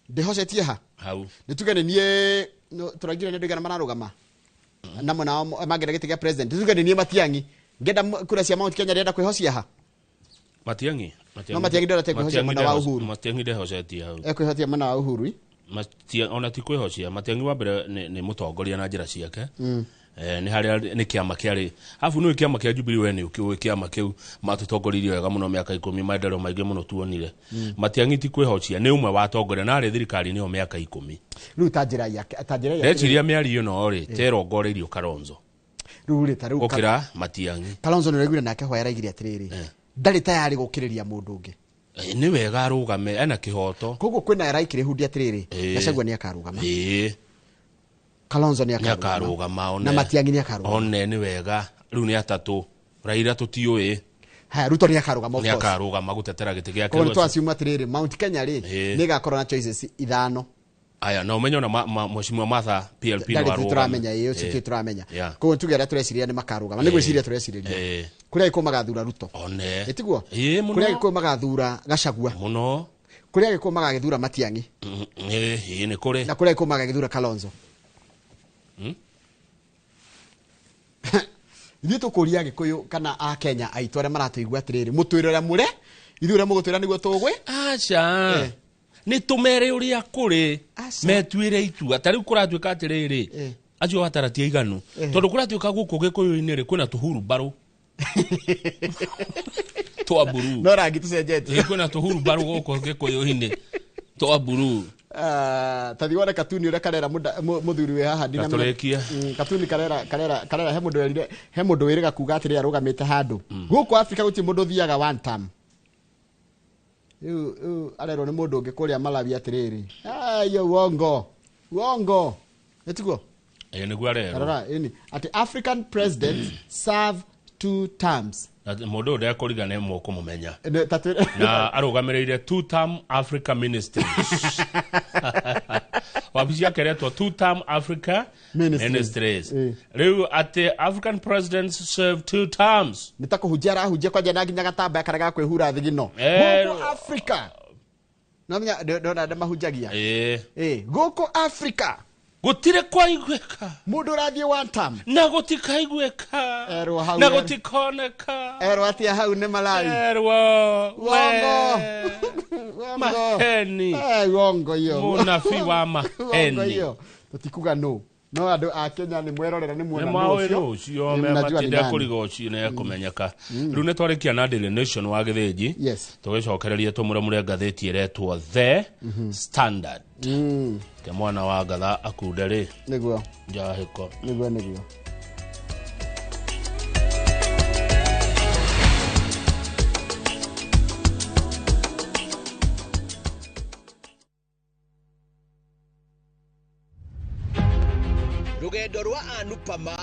ndihocetie hau nitugane nie turagire ndio gana mararugama namwe nao magera giti ya president nitugane nie Matiang'i ngenda kura cia Mount Kenya ndenda kwihocia Matiang'i ndenda kwihocia mwana wa Uhuru Matiang'i ndehocetie hau kwihocia mwana wa Uhuru ona ti kwihocia Matiang'i wa mbere ni mutongoria na njira ciake ni haria ni kiama kiari afu ni kiama kia Jubilee we ni ukiwe kiama kiu matutongoririe wega muno miaka 10 maendeleo maingi muno tuonire Matiang'i ti kwihocia ni umwe wa tongoria na ri thirikari ni o miaka 10 riu tajira ya rechiria miario no ri terongoreirio Kalonzo riu ri ta riu ukira Matiang'i Kalonzo ni regire nake hoya raigire atiriri ndari tayari gukiriria mundu ungi ni wega arugame ena kihoto koguo kwina raikire hudi atiriri Gachagua ni akarugama Kalonzo ni akarugama na Matiang'i ni akarugama one ni wega riu ni atatu Raila tutiui Ruto ni akarugama ni akarugama gutetera giti giake ko twasiuma atiriri Mount Kenya ri ni gakorwo na choices ithano aya no menyo na mheshimiwa Martha PLP no arugama turamenya iyo citi turamenya ko tugera tureciria ni makarugama ni gwiciria tureciria kuria iko magathura Ruto one etiguo kuria iko magathura Gachagua muno kuria iko magagithura Matiang'i ni kuri na kuria iko magagithura Kalonzo Ithuĩ tukuria Gikuyu kana a Kenya aitu aria maratuigua atiriri mutwirira mure ithuĩ uria mugutwira niguo tugwe acha ni tumere uria kuri metuire itua tari kuratuika atiriri acio ataratia iganu tondu kuratuika guku gikuyu-ini ri kwina tuhuru baru twa buru no rangi tucenjetie kwina tuhuru baru guku gikuyu-ini twa buru tathi wona katuni ure karera muthuri we haha ndina turekia katuni karera he mundu wiriga kuga atiri arugamite handu guku Africa guti mundu thiaga one term arero ni mundu ungi kuria Malawi atiriri yo wongo etiguo niguo arero ati African presidents serve 2 terms mundu uria kurigana mo kumumenya na arugamirire 2 term Africa ministries wabisia keretwa 2 term Africa ministries riu ati African presidents serve 2 terms nitakuhujia rahujia kwa jana nginya gatamba karaga kwihura thigino guku Africa namnya ndona ndamahujagia guku Africa gutire kwa igweka mundu rathie one term na gutika igweka na gutikoneka atia hau ne Malawi wongo maheni wongo yo munafi wa maheni tutikuga no andu a Kenya ni mwerorera ni muona no ucio matinde kurigoci ne kumenyeka riu ne twarikia na Daily Nation wa githinji tugicokereria tumure ngatheti iretwo The Standard ke mwana wa ngatha akundere niguo njahiko niguo rugendo rwa Anupama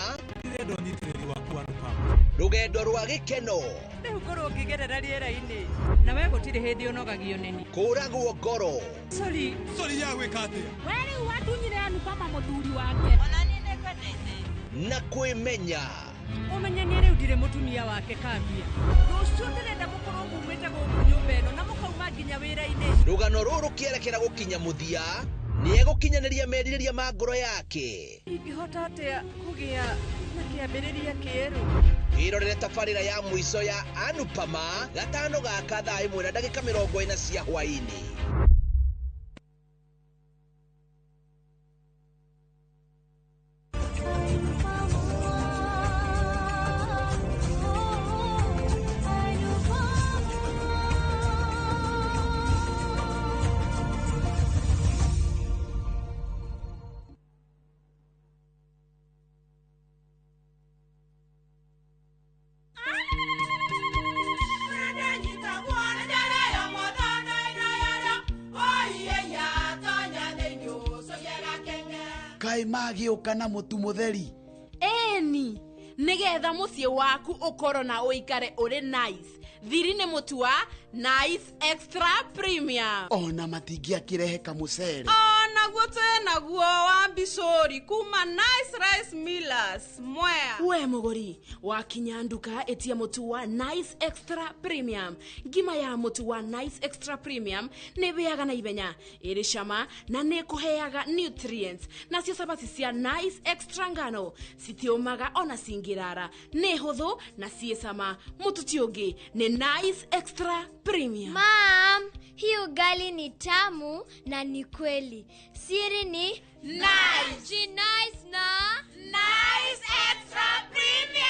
rugendo rwa gikeno riu korwo ngigerera riera-ini na we gutiri hindi unogagio nini kuragwo ngoro sori ya gwika atia we riu watunyire Anupama muthuri wake ona ni nekwendete na kwimenya umenyenie riu ndire mutumia wake kambia rucio ndirenda mukorwo mumite guku nyumba ino na mukauma nginya wira-ini rugano ruru kierekera gukinya muthia ni egukinyaniria merirĩria ma ngoro yake ingihota atia kugia na kiambiriria kieru irorere tabarĩra ya mũico ya Anupama gatano gaka thaa 1:40 cia hwaini. Kai magiuka na mutu mutheri eni nigetha mucii waku ukoro na uikare uri nice thiri ni mutu wa Nice Extra Premium ona matingia kirehe kamucere ona gutu naguo wa Bishori kuma Nice Rice Millers Mwea we muguri wakinya nduka etia mutu wa Nice Extra Premium ngima ya mutu wa Nice Extra Premium ne beaga na ibenya iri shama na ne kuheaga nutrients na cio sabati cia Nice Extra ngano sitiomaga ona singirara ne huthu na ciesama mutu tiongi ne Nice Extra Premium. Mom, hii ugali ni tamu na ni kweli. Siri ni nice. Ji nice na Nice Extra Premium.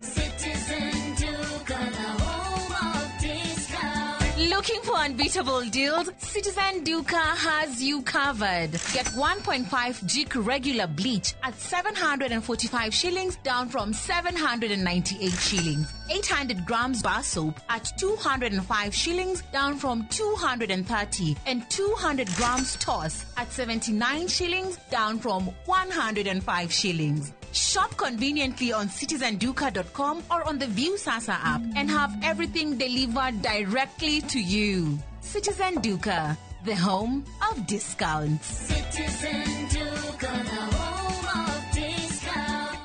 Citizen Duke, the home of discount. Looking for unbeatable deals? Citizen Duca has you covered. Get 1.5 Jik regular bleach at 745 shillings down from 798 shillings. 800 grams bar soap at 205 shillings down from 230. And 200 grams toss at 79 shillings down from 105 shillings. Shop conveniently on citizenduca.com or on the View Sasa app and have everything delivered directly to you. Citizen Duca, the home of discounts. Citizen Duke, the home of discount.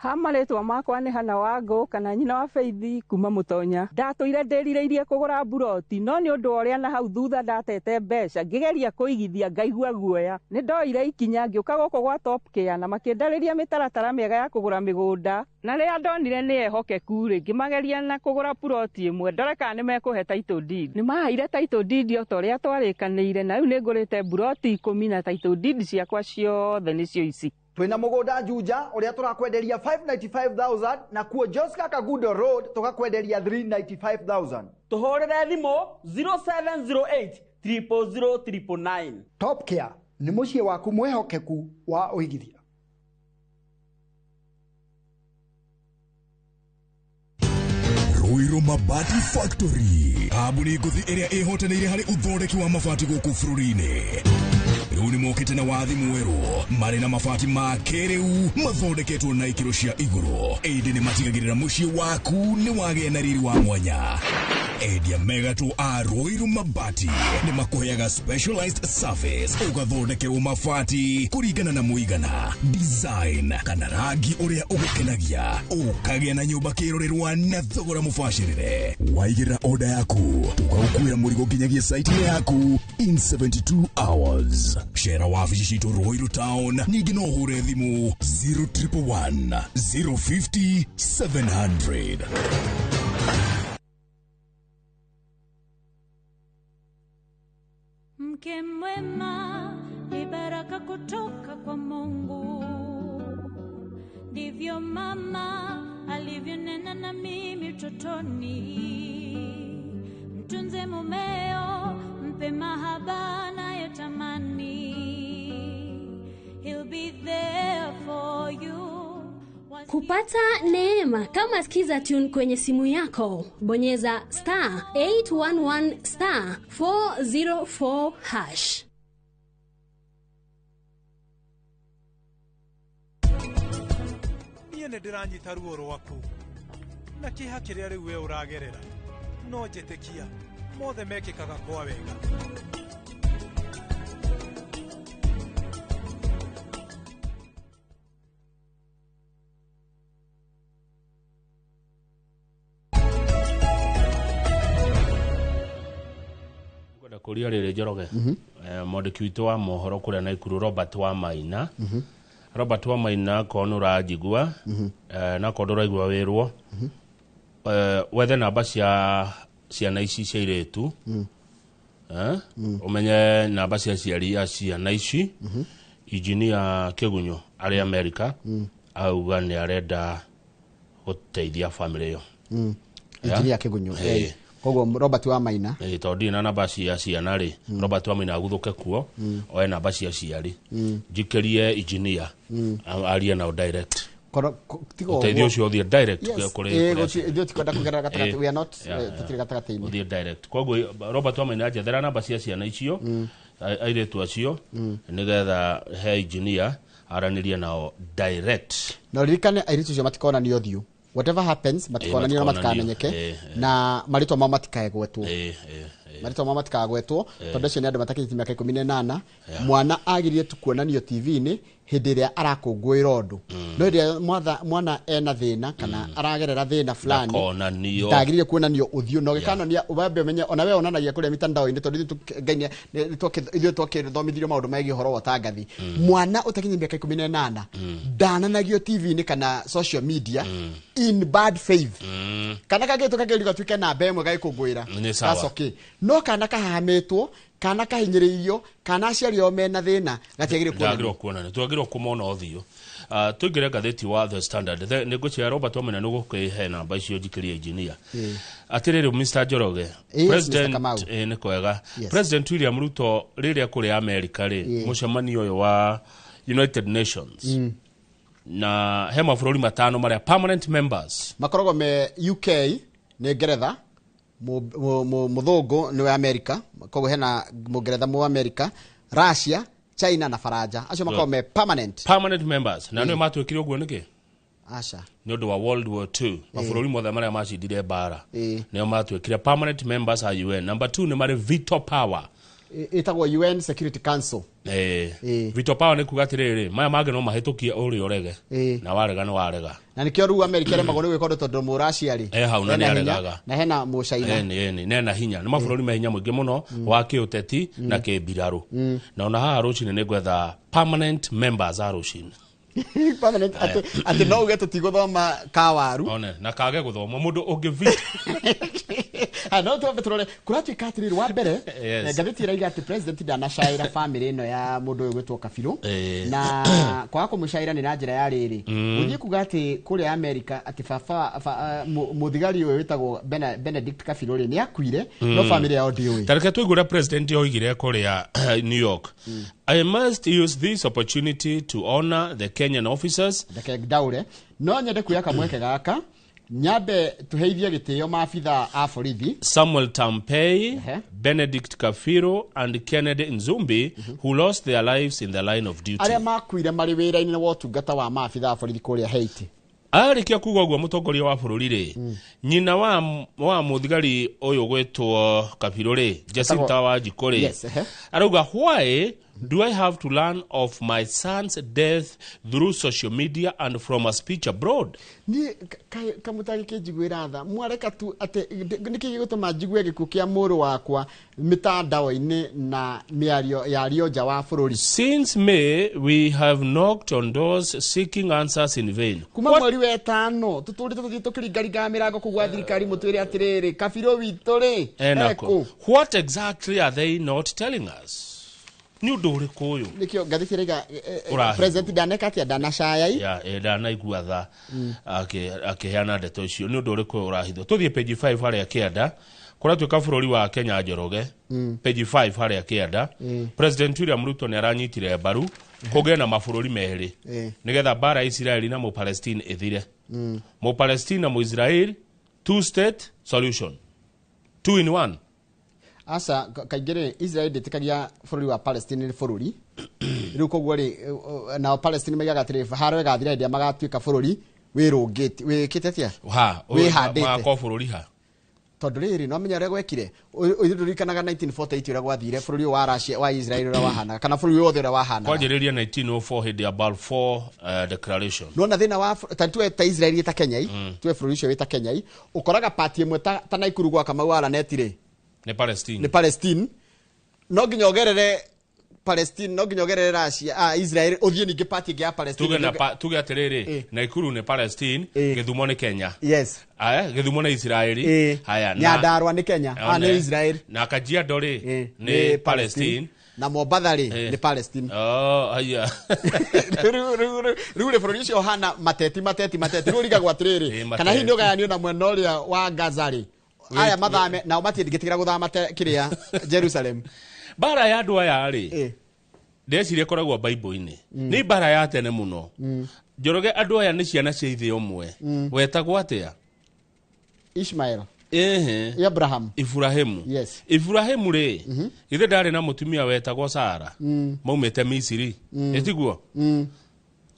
Hamaretwa makwa nĩ Hana Wangũ kana nyina wa Feithi kuma Mũtonya. Ndatũire ndĩrirĩirie kũgũra buroti no nĩ ũndũ ũrĩa na hau thutha ndatete mbeca ngĩgeria kũigithia ngaigua guoya. Nĩ ndoire ikinya ngĩũka gũkũ gwa Top Care na makĩndarĩria mĩtaratara mĩega ya kũgũra mĩgũnda. Na rĩrĩa ndonire nĩ ehokeku rĩ ngĩmageria na kũgũra buroti ĩmwe ndore kana nĩ mekũhe title deed. Nĩ maheire title deed o ta ũrĩa twarĩkanĩire na rĩu nĩ ngũrĩte buroti 10 na title deed ciakwa ciothe nĩcio ici. Twina mũgũnda Juja uria turakwenderia 595,000 na kuo Joska Kagudo Road tugakwenderia 395,000. Tuhorere thimo 0708 000 Top Care ni muciĩ waku mwehokeku wa uigithia. Ruiru Mabati Factory, kambuni nguthi iria ihotanĩire harĩ uthondeki wa mabati gũkũ bũrũri-inĩ. Rĩu nĩ mokĩte na wathi mwerũ marĩ na mabati ma kĩrĩu mathondeketwo na ikĩro cia igũrũ. Ĩndĩ nĩ matigagĩrĩra mũciĩ waku nĩ wagĩa na riri wa mwanya. Endia megatũ a Ruiru Mabati nĩ makũheaga specialized service ũgathondekerwo mabati kũringana na mũigana, design kana rangi ũrĩa ũgũkenagia, ũkagĩa na nyũmba kĩrorerwa na thogora mũbacĩrĩre. Waigĩra order yaku tũgagũkuĩra mũrigo nginyagia site yaku in 72 hours. Share wabici citũ Ruiru Town, ningĩ no ũhũre thimũ 0111 050 700. Mke mwema ni baraka kutoka kwa Mungu, ndivyo mama alivyonena na mimi utotoni. Mtunze mumeo, mpe mahaba anayotamani. He'll be there for you. Kupata neema kama skiza tune kwenye simu yako, bonyeza *811 *404#. Niĩ nĩ ndĩranyita ruo rwaku na kĩha kĩrĩa rĩu we ũragerera, no njĩtĩkia mothe mekĩkaga kwa wega. Kuria rĩrĩ Njoroge, mwandĩki witũ wa mohoro kũrĩa Naikuru Robert Wamaina. Robert Wamaina kono ũranjigua na kondo ũraigua wĩrwo wethe namba cia ciana ici cia airĩtu, umenye namba cia ciari ya ciana ici. Engineer Kĩgunyũ arĩ America auga nĩ arenda gũteithia family ĩyo. Engineer Kĩgunyũ koguo Robert Wamaina tondũ na namba cia ciana rĩ, Robert Wamaina agũthũke kuo oe namba cia ciari njikĩrie engineer aria nao direct. Uteithio ũcio ũthiĩ direct kũrĩ ithuĩ tikwenda kũgerera gatagatĩ, we are not tũtirĩ gatagatĩ-inĩ, ũthiĩ direct. Koguo Robert Wamaina njethera namba cia ciana icio airĩtu acio nĩgetha he engineer aranĩrie nao direct. Na ririkane airĩtu acio matikoonanio ũthiũ, whatever happens matikoonanio na matikamenyeke na marĩtwa mao matikagwetwo. Marĩtwa mao matikagwetwo tondũ acio nĩ andũ matakinyĩtie mĩaka 18. Mwana agĩrĩire tu kuonanio TV-inĩ hĩndĩ ĩrĩa arakũngũĩra ũndũ. No hĩndĩ ĩrĩa mwana ena thĩna kana aragerera thĩna fulani ndagĩrĩire kuonanio ũthiũ. No gĩkanonia ũbambe ũmenye ona we onanagia kũrĩa mitandao-inĩ tondũ ithuĩ twakĩthomithirio maũndũ megiĩ ũhoro wa ũtangathi. Mwana ũtakinyĩtie mĩaka 18 ndananagio TV-inĩ kana social media in bad faith. Kana kagĩtũ kakĩruga tuĩke namba ĩmwe gagĩkũngũĩra, that's okay. No kana kahahamĩtwo kana kahinyĩrĩirio kana aciari o mena thĩna gatiagĩrĩire kuonana, twagĩrĩirwo kũmona ũthiũ. Tũingĩre ngathĩti wa The Standard, nĩ ngũciara Robert Wamaina nĩ gũkĩhe namba icio njikĩrie engineer. Atĩrĩrĩ Mr. Njoroge, President nĩ kwega, President William Ruto rĩrĩa kũrĩ America rĩ, mũcemanio ũyũ wa United Nations na he mabũrũri matano marĩa permanent members makoragwo me UK nĩ Ngeretha, mũthũngũ nĩ wa America, koguo hena mũngeretha mu America, Russia, China na Faranja. Acio makoragwo me permanent members na nĩo matuĩkire ũguo nĩkĩ? Aca nĩ ũndũ wa World War II mabũrũri mothe marĩa macindire mbara nĩo matuĩkire permanent members a UN. Number 2 nĩ marĩ veto power. itagwo UN Security Council. Veto power ni kuga atiriri maya mangĩ no mahĩtũkie ũrĩa ũrege na warega nĩ warega na nĩkĩo rĩu America ĩremagwo nĩ gwĩka ũndũ tondũ mũracia rĩ hau na nĩ aregaga na hena mũcaina nena hinya nĩ mabũrũri me hinya mũingĩ mũno wa kĩũteti na kĩmbirarũ na ona haha rũcinĩ nĩ gwetha permanent members a rũcinĩ permanent ati no uge tutigũthoma kawaru one na kage gũthoma mũndũ ũngĩvita no twambe tũrore kũratuĩka atĩrĩrĩ wa mbere ngathĩti ĩrauga atĩ president ndanacaĩra famĩlĩ ĩno ya mũndũ ũyũ gwĩtwo Kabirũ na kwaga kũmũcaĩra nĩ na njĩra ya rĩrĩ gũthiĩ kuga atĩ kũrĩa America atĩ baba mũthigari ũyũ wĩtagwo Benedict Kabirũ rĩ nĩ akuire no famĩlĩ yao ndĩũĩ tareke tũigũre president yoigire kũrĩa New York I must use this opportunity to honor the Kenyan officers. Daure no nyende kuya kamweke gaka nyambe tuheithie gĩtĩo maabitha a borithi Samuel Tampei, Benedict Kabirũ and Kennedy Nzumbi who lost their lives in the line of duty. Arĩa makuire marĩ wĩra-inĩ wa ũtungata wa maabitha a borithi kũrĩa Haiti. Arĩkia kuga ũguo mũtongoria wa bũrũri rĩ nyina wa mũthigari ũyũ gwĩtwo Kabirũ rĩ Jacinta Wanjikũ rĩ arauga why do I have to learn of my son's death through social media and from a speech abroad? Ni kamutagi kĩnjiguĩra tha mwareka tu atĩ nĩkĩ gĩgũtũma njigue gĩkuũ kĩa mũrũ wakwa mĩtandao-inĩ na mĩario yario nja wa bũrũri. Since May we have knocked on doors seeking answers in vain. Kuma mweri wa ĩtano tũtũrĩte tũthiĩ tũkĩringaringaga mĩrango kũgwa thirikari mũtwĩre atĩrĩrĩ Kabirũ witũ rĩ what exactly are they not telling us? Ni ũndũ ũrĩkũ ũyũ nĩkĩo ngathĩti ĩrauga president ndaneka atĩa ndanacaya ndanaigua tha akĩheana ndeto icio nĩ ũndũ ũrĩkũ ũrahithwo tũthiĩ page 5 harĩa kĩanda kũratuĩka bũrũri wa Kenya Njoroge page 5 harĩa kĩanda president William Ruto nĩ aranyitire mbaru kũgĩa na mabũrũri merĩ nĩgetha mbara Israeli na Palestine ĩthire Palestine na Israel two state solution 2 in 1 asa kaingere Israel ndĩtĩkagia bũrũri wa Palestine nĩ bũrũri rĩu koguo rĩ na Palestine maigaga atĩrĩ haro ĩgathira hĩndĩ magatuĩka bũrũri wĩrũngĩte wĩkĩte atĩa wĩhandĩte bũrũri ha tondũ rĩrĩ no menya ũrĩa gwekire ũririkanaga 1948 ũrĩa gwathire bũrũri wa Russia wa Israel ũrĩa wahana kana bũrũri wothe ũrĩa wahana kwanjĩrĩria 1904 hĩndĩ ya Balfour Declaration no na thĩna wa ta Israel ĩta Kenya tuwe bũrũri ũcio wĩta Kenya ũkoraga party ĩmwe ta Naikuru gwa Kamau waranetire ni Palestine no nginya ogerere Palestine no nginya ogerere Russia Israel uthie ninge party ya Palestine tuge atiriri Naikuru ni Palestine Githumo ni Kenya aya Githumo ni Israeli haya Nyandarua ni Kenya ni Israel na Kajiado ni Palestine na Mombasa ni Palestine haya rure bũrũri ũcio hana mateti rurigagwo atiriri kana hihi nĩ ũgayanio na mwena ũrĩa wa Gaza aya mathame nao matiĩtigĩtĩkĩra gũthama kĩrĩa Jerusalem bara ya andũ aya rĩ ndeciria koragwo Bible-inĩ nĩ bara ya tene mũno Njoroge andũ aya nĩ ciana cia ithe ũmwe wetagwo atĩa Ishmael Abraham Ibrahimu Ibrahimu rĩ ithe ndarĩ na mũtumia wetagwo Sara maumĩte Misiri etiguo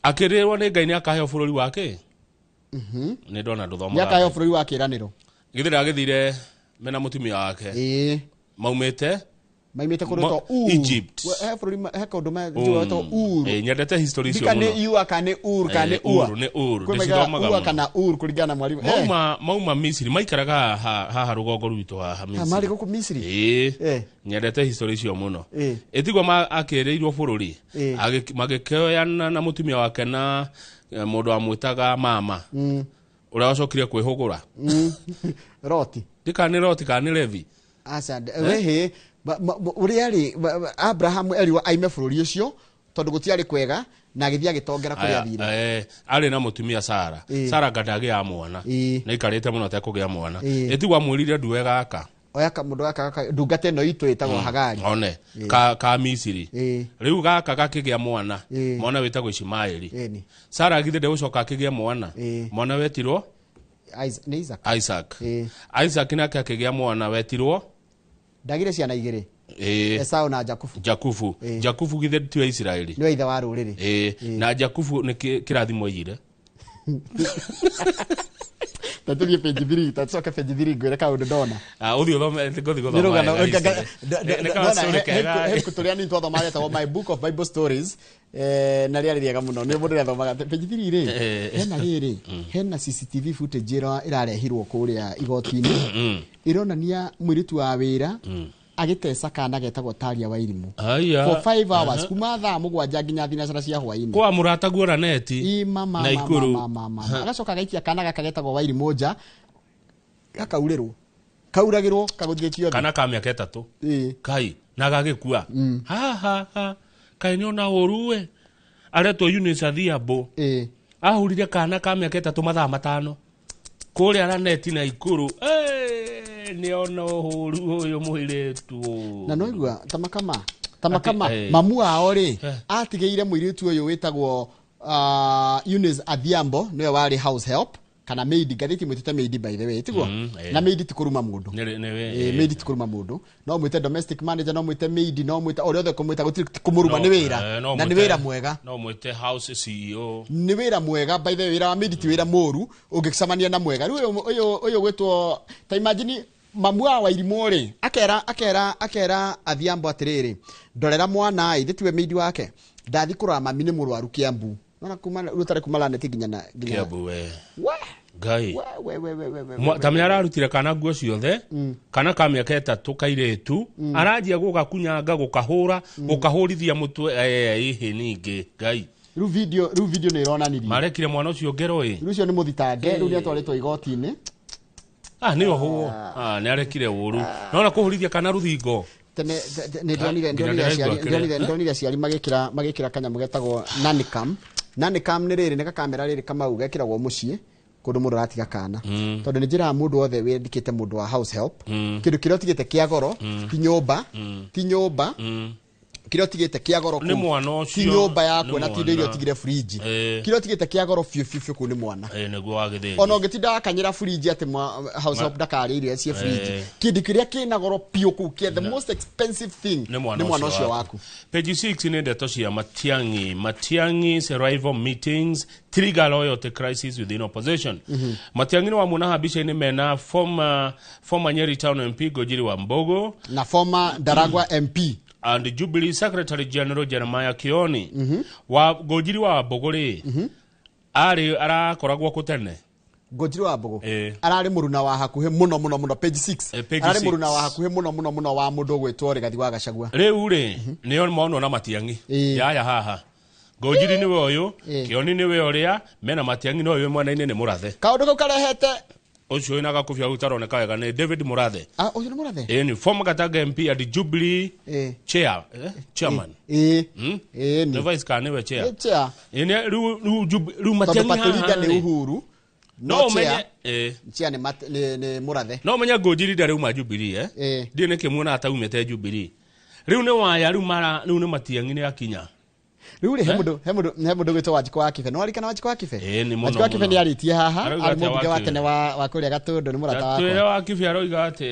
akĩrĩrwo nĩ Ngai nĩ akaheo bũrũri wake nĩ ndona ndũthoma nĩ akaheo bũrũri wa kĩĩranĩro githĩ ndagĩthire mena mũtumia wake maumĩte kũrũtwo Egypt heka ũndũ maĩtwo nyendete history icio mũno kana Ua kana Ur kana Ua nĩ Ur ndĩcithomaga Ua kana Ur kũringana na mwarimũ mauma Misiri maikaraga haha rũgongo rwitũ haha Misiri marĩ gũkũ Misiri nyendete history icio mũno etigwo akĩrĩirwo bũrũri magĩkĩoyana na mũtumia wake na mũndũ amwĩtaga mama ũrĩa wacokire kwĩhũgũra Roti ndikani Roti kana Levi aca wehe ũrĩa rĩ Abraham erirwo aime bũrũri ũcio tondũ gũtiarĩ kwega na agĩthiĩ agĩtongera kũrĩa athire arĩ na mũtumia Sara Sara ngandagĩa mwana na ikarĩte mũno atekũgĩa mwana etigwo amwĩrire nduwe gaka oya mũndũ gaka ndungata ĩno itũ ĩtagwo Hagari one ka Misiri rĩu gaka gakĩgĩa mwana wĩtagwo Ishmaeli Sara agithe ndegũcoka akĩgĩa mwana wetirwo Isaac nake akĩgĩa mwana wetirwo ndagire ciana igĩrĩ Esau na Jakubu githe tiwe Israeli nĩ ithe wa rũrĩrĩ na Jakubu nĩ kĩrathimo iyire Tatulie page 3 tatsoka page 3 gwira kaundu ndona uthi uthome ngothi guthoma kutoria ni twatho mareta my book of Bible stories na ria riega muno ni mundu athomaga page 3 ri hena riri hena CCTV footage irarehirwo kuria igoti-ini ironania mwiritu wa wira agitesa kana getagwo Taria Wairimu for 5 hours kuma thaa 7 nginya thinacara cia hwaini kwa murata guora neti na ikuru agacoka gaikia kana gakagetagwo Wairimu nja gakaurerwo kauragirwo kaguthithio kana ka miaka 3 kai na gagikua ha kai ni ona uruwe areto Eunice Adhiambo ahurire kana ka miaka 3 mathaa 5 kuri ara neti na ikuru ni ona huru uyu muiretu na noigua tamakama mamu ao ri atigeire muiretu uyu witagwo Eunice Adhiambo niwe wari house help kana maid gathiti mwitete maid by the way tiguo na maid tikuruma mundu maid tikuruma mundu no mwite domestic manager no mwite maid no mwite ori othe kumwita kumuruma ni wira na ni wira mwega no mwite house CEO ni wira mwega by the way wira wa maid ti wira moru ungicamania na mwega uyu gwitwo ta imagine mamu wa Wairimu ri akera Adhiambo atiriri ndorera mwana ithitiwe maid wake ndathi kurama mami ni murwaru Kiambu nona kuma rutare kumala neti ginya Kiambu we gai tamya ararutire kana nguo ciothe kana ka miaka 3 kairetu aranjia gugakunyanga gukahura gukahurithia mutwe ihi ningi gai ru video ni ironanirie marekire mwana ucio ngero ri ucio ni muthitange ru ni atwaritwo igoti-ini ni oho ni arekire uru nona kuhurithia kana ruthingo tene ni ndonire ciari magikira kanyamu getagwo Nanicam ni riri ni kamera riri kamau gekiragwo mucii kundu mundu aratiga kana tondu ni njira mundu othe wendikite mundu wa house help kindu kiria tigite kia goro ti nyumba kiria tigite kia goro ku ti nyumba yako na tindo irio tigire fridge kiria tigite kia goro fiu ku ni mwana niguo wagithini ona ngitinda kanyira fridge ati house help dakari irio cia fridge kindu kiria kina goro piu ku kia the most expensive thing ni mwana ucio waku page 6 ni ndeto cia Matiang'i's arrival meetings trigger loyalty crisis within opposition Matiang'i ni wa muona bica-ini mena former Nyeri Town MP Gojiri wa Mbogo na former Ndaragwa MP and Jubilee Secretary General Jeremiah Kioni wa Gojiri wa Mbogo ri arakoragwo kutene Gojiri wa Mbogo arari muruna wa hakuhe muno page 6 arari muruna wa hakuhe muno wa mundu gwitwo Rigathi wa Gachagua riu ri niyo maono na Matiang'i yaya haha Gojiri niwe uyu Kioni niwe uria mena Matiang'i no uyu mwana-ini ni Murathe kaundu kau karehete ucio ina gakubia utaroneka wega ni David Murathe ucio ni Murathe ni former Gatanga MP at Jubilee chairman ni vice kana we chair ni ru Matiang'i ni Uhuru no menye chair ni Murathe no menye Gojiri ndari uma Jubilee ndi ne kimuona ataumete Jubilee riu ni waya riu ni Matiang'i ni akinya riu he mundu gwitwo Wanjiku wa Kibe no arikana Wanjiku wa Kibe Wanjiku wa Kibe ni aritie haha ari mundu wa tene wa kuria Gatundu ni murata wako twira wa Kibe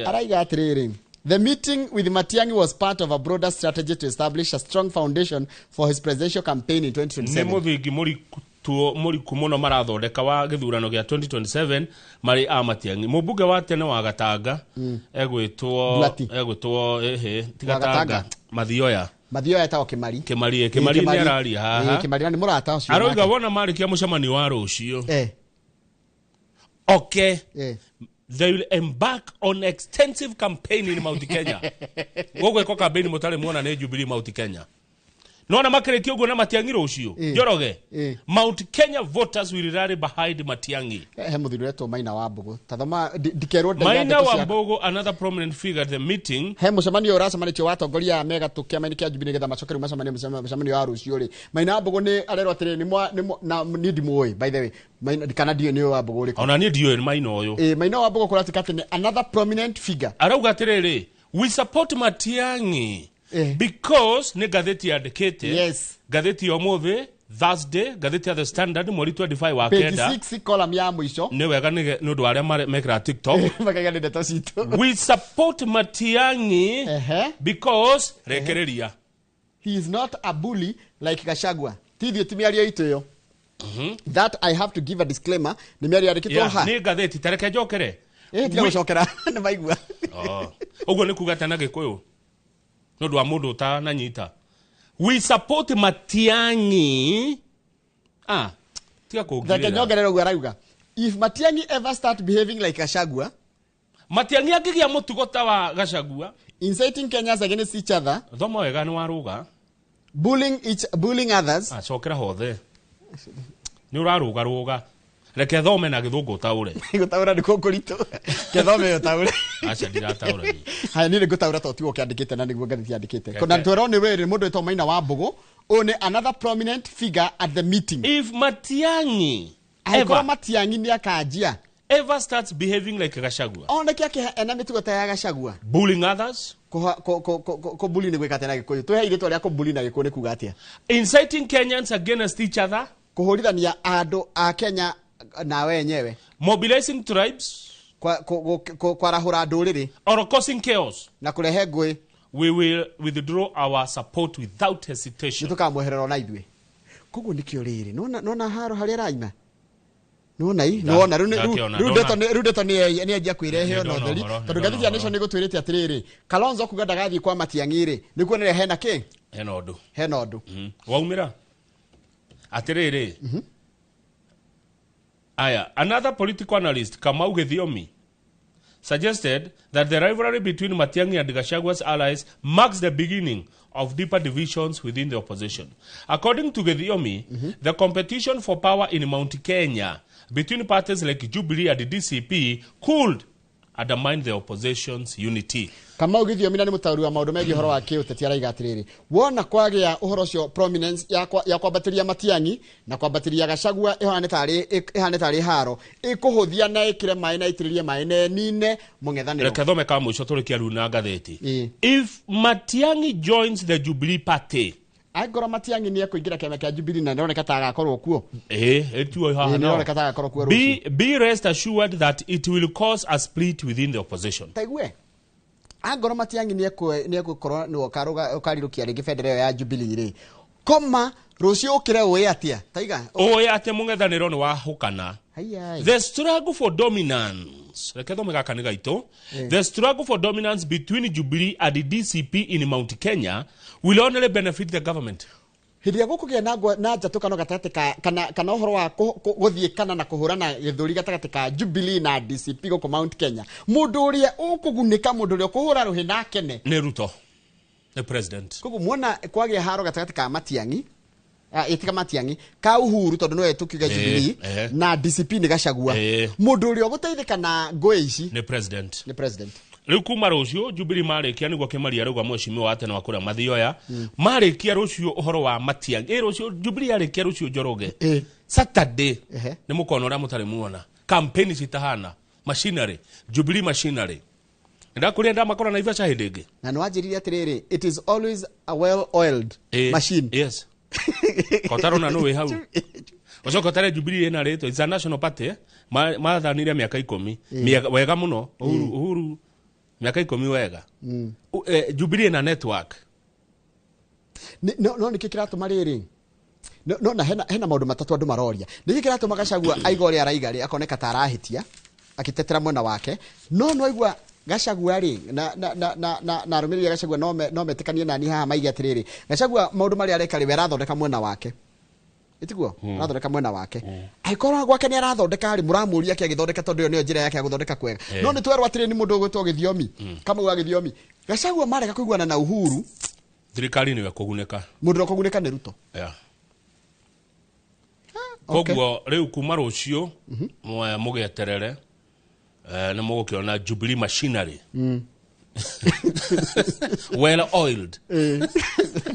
araiga atiriri The meeting with Matiang'i was part of a broader strategy to establish a strong foundation for his presidential campaign in 2027. Ni muthingi muriku muno marathondeka wa githurano gia 2027 mari a Matiang'i mubunge wa tene wa Gatanga egwitwo Gatanga Mathioya tawo Kimari ni arari haha Kimari ni murata ucio aroiga wona marikia mucemani wa rucio they will embark on extensive campaign in Mount Kenya gogweko campaign mutare muona ne Jubilee Mount Kenya nona makirekio go na Matiang'i rucio Njoroge Mount Kenya voters will rally behind Matiang'i he muthiretwo Maina wa Mbogo tathoma dikerwo Maina wa Mbogo another prominent figure at the meeting he mucemanio uracemanitio watongoria mega tukiamani kia Jubilee getha macokeru mucemanio wa rucio ri Maina wa Mbogo ni arerwo atire ni ndimuoi by the way Maina kana dio ni wa Mbogo ri ona ni dio ni Maina uyu Maina wa Mbogo kuratika atine another prominent figure arauga atiriri we support Matiang'i because ne gatheti yandikite gatheti yomuthi Thursday gatheti ya The Standard mweri 25 wa kenda page 6 column ya mwisho ni wega ni ndu aria mekira TikTok makaga ndeto citu we support Matiang'i because rekereria he is not a bully like Gachagua tithio timiario itu yo that I have to give a disclaimer ni meri yarikitwo ha ni gatheti tareke njokere tiga gucokera ni maigua uguo ni kuga tana Gikuyu no ndwa mundu ta na nyita we support Matiang'i tiga kugirira tareke njongerera uguo arauga if Matiang'i ever start behaving like Gachagua Matiang'i angigia mutugo ta wa Gachagua inciting Kenyans against each other thoma wega ni waruga bullying others acokera hothe ni uraruga ruga reke thome na githungu taure gutaura ni kokorito kethome yo taure acha ndira taura ni haya ni gutaura to tiwo kiandikite na niguo gathi andikite kona twero ni were mundu eto Maina wa Mbugu one another prominent figure at the meeting if Matiang'i Matiang'i ni akajia ever starts behaving like Gachagua oneke ena mitugo ta ya Gachagua bullying others ko bully ni gwika tena Gikuyu twe haire twa ko bully na Gikuyu ni kuga atia inciting Kenyans against each other kuhurithania andu a Kenya na wenyewe mobilizing tribes kwa rahura nduriri or causing chaos na kurehe ngui we will withdraw our support without hesitation tukamweherera na ithwe koguo nikio riri nona haro haria raima nona rudeto ni ajia kwirehe no theri tondu gathithia nation nigutwirite atiriri Kalonzo kuga ndagathii kwa Matiang'i ri nikuonere hena ki hena undu waumira atiriri aya another political analyst Kamau Githiomi suggested that the rivalry between Matiang'i and Gachagua's allies marks the beginning of deeper divisions within the opposition. According to Githiomi, the competition for power in Mount Kenya between parties like Jubilee and the DCP could undermine the opposition's unity. Kamau Githiomi ni mutauri wa maundu megi horo wa kiuteti araiga atiriri wona kwagia uhoro cio prominence ya kwambatiria Matiang'i na kwambatiria Gachagua ihane tari haro ikuhuthia na ikire mai na itiririe mai ne nine mungethaniro reke thome ka muico turikia runa ngatheti if Matiang'i joins the Jubilee party agora Matiang'i ni ekuingira kiama kia Jubilee na ndoneka ta agakorwo kuo etuo haha ndoneka ta agakorwo kuo be rest assured that it will cause a split within the opposition taigwe agora Matiang'i ni ekukorwo ni ukarirukia ringi federal ya Jubilee ri koma rucio ukire uwe atia taiga uwe atia mungethaniro ni wahukana the struggle for dominance reke thome gaka ni gaito the struggle for dominance between Jubilee and the DCP in Mount Kenya will only benefit the government hidia gukugia na njatukano gatagati kana uhoro wa guthiikana na kuhurana githuri gatagati ka Jubilee na DCP guku Mount Kenya mundu uria ukugunika mundu uria kuhura ruhi na kene ni Ruto the president kugu muona kwagia haro gatagati ka Matiang'i itika Matiang'i ka Uhuru tondu no etukiga Jubilee na DCP ni Gachagua mundu uria guteithika na ngwe ici ni president riu kuma rucio Jubilee marikia niguo kimaria ruga mweshimiwa wa tene wa kuria Mathioya marikia rucio uhoro wa Matiang'i rucio Jubilee arikia rucio Njoroge Saturday ni mukono ria mutari muona campaign citahana machinery Jubilee machinery ndakuria ndamakora na Ivasha hindingi na nwanjiriria atiriri it is always a well oiled machine yes kotaro na no we hau oco kotare Jubilee ena reto it's a national party mathanire miaka 10 wega muno Uhuru miaka 10 wega Jubilee na network no nikikiratu mariri no na hena maundu matatu andu maroria nikikiratu Gachagua aigori araigari akoneka tarahitia akitetera mwena wake no igwa Gachagua ri na rumiri Gachagua no metikanie nani haha maigi atiriri Gachagua maundu mari areka ri werathondeka mwena wake itiguo arathondeka mwena wake aikorwa gwake ni arathondeka ri muramuria kia githondeka tondu yo njira yake ya guthondeka kwega no ni twerwa atiri ni mundu gwetwo Githiomi kama wa Githiomi Gachagua mareka kuiguana na Uhuru thirikari ni we kuguneka mundu kuguneka ni Ruto koguo riu kuma rucio mugeterere na mugukiona Jubilee machinery well oiled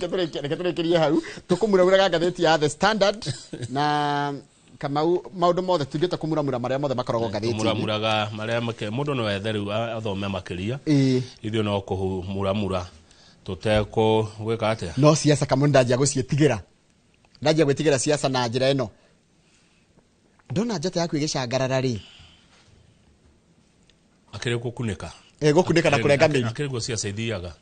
keturekeria hau tukumura gatheti ya The Standard na kama maundu mothe tungita kumuramura maria mothe makoragwo gatheti muramuraga maria make mundu no etheru athome makiria ithio no kumuramura tuteko gwika atia no siasa kama ndajia gucietigira ndajia gwetigira siasa na njira eno ndona njata yaku igicangarara ri akire gukunika gukunika na kurenga miri akire go siasa ithiaga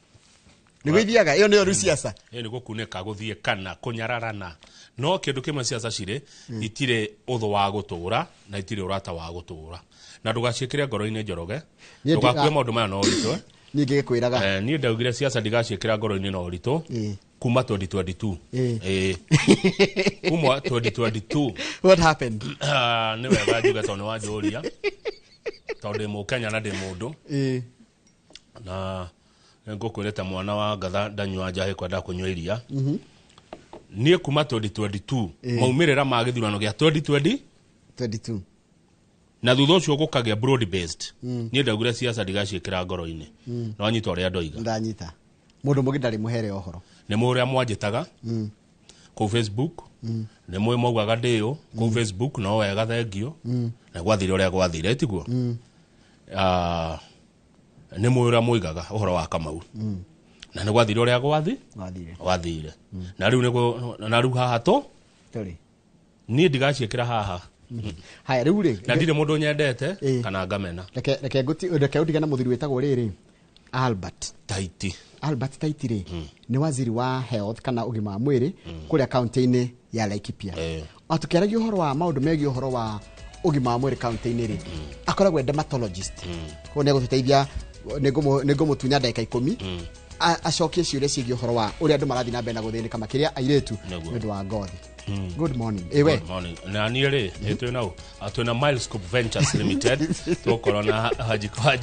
Ni gwithiaga iyo niyo siasa. Ni gukuneka guthie kana kunyararana. No kindu kimwe siasa cire itire utho wa gutura na itire urata wa gutura. Na ndugacikire ngoro-ini njoroge. Ndugakue maundu maya no ritwe. Ninge kwiraga. Ni ndaugire siasa ndigacikira ngoro-ini no ritwe. Kuma 2022. Kuma 2022. What happened? Ni wega juga tono wa joria. Tondu mu Kenya na de mundu. Na ngukwireta mwana wa gatha ndanywa njahi kwenda kunywa iria. Nie kuma 2022 maumirira ma githurano gia 2022 na thutha ucio gukagia broad based nie ndagure siasa ndigacikira ngoro-ini no anyita uria ndoiga ndanyita mundu mungi ndari muhere ohoro ni muria mwanjitaga ku Facebook ni mwe maugaga ndio ku Facebook no wega thengio na gwathire uria gwathire tiguo ni muria muigaga uhoro wa Kamau na ni gwathire uria gwathire na riu haha to turi ni ndigacikira haha haya riu ri na ndire mundu nyendete kana ngamena reke utigana muthiri wetagwo riri Albert Taiti ri ni waziri wa health kana ugima wa mwiri kuria county-ini ya Laikipia atukiaragia uhoro wa maundu megi uhoro wa ugima wa mwiri county-ini ri akoragwo dermatologist ko ne guteithia nego mutunya ndagika 10 acokie ciuria ciĩgiĩ ũhoro wa ũrĩa andũ marathi na mbere na gũthĩnĩka makĩria airĩtu nĩ ũndũ wa ngothi. Good morning. Ewe. Good morning. Na niĩ rĩ twĩna Milescope Ventures Limited tukorwo na Haji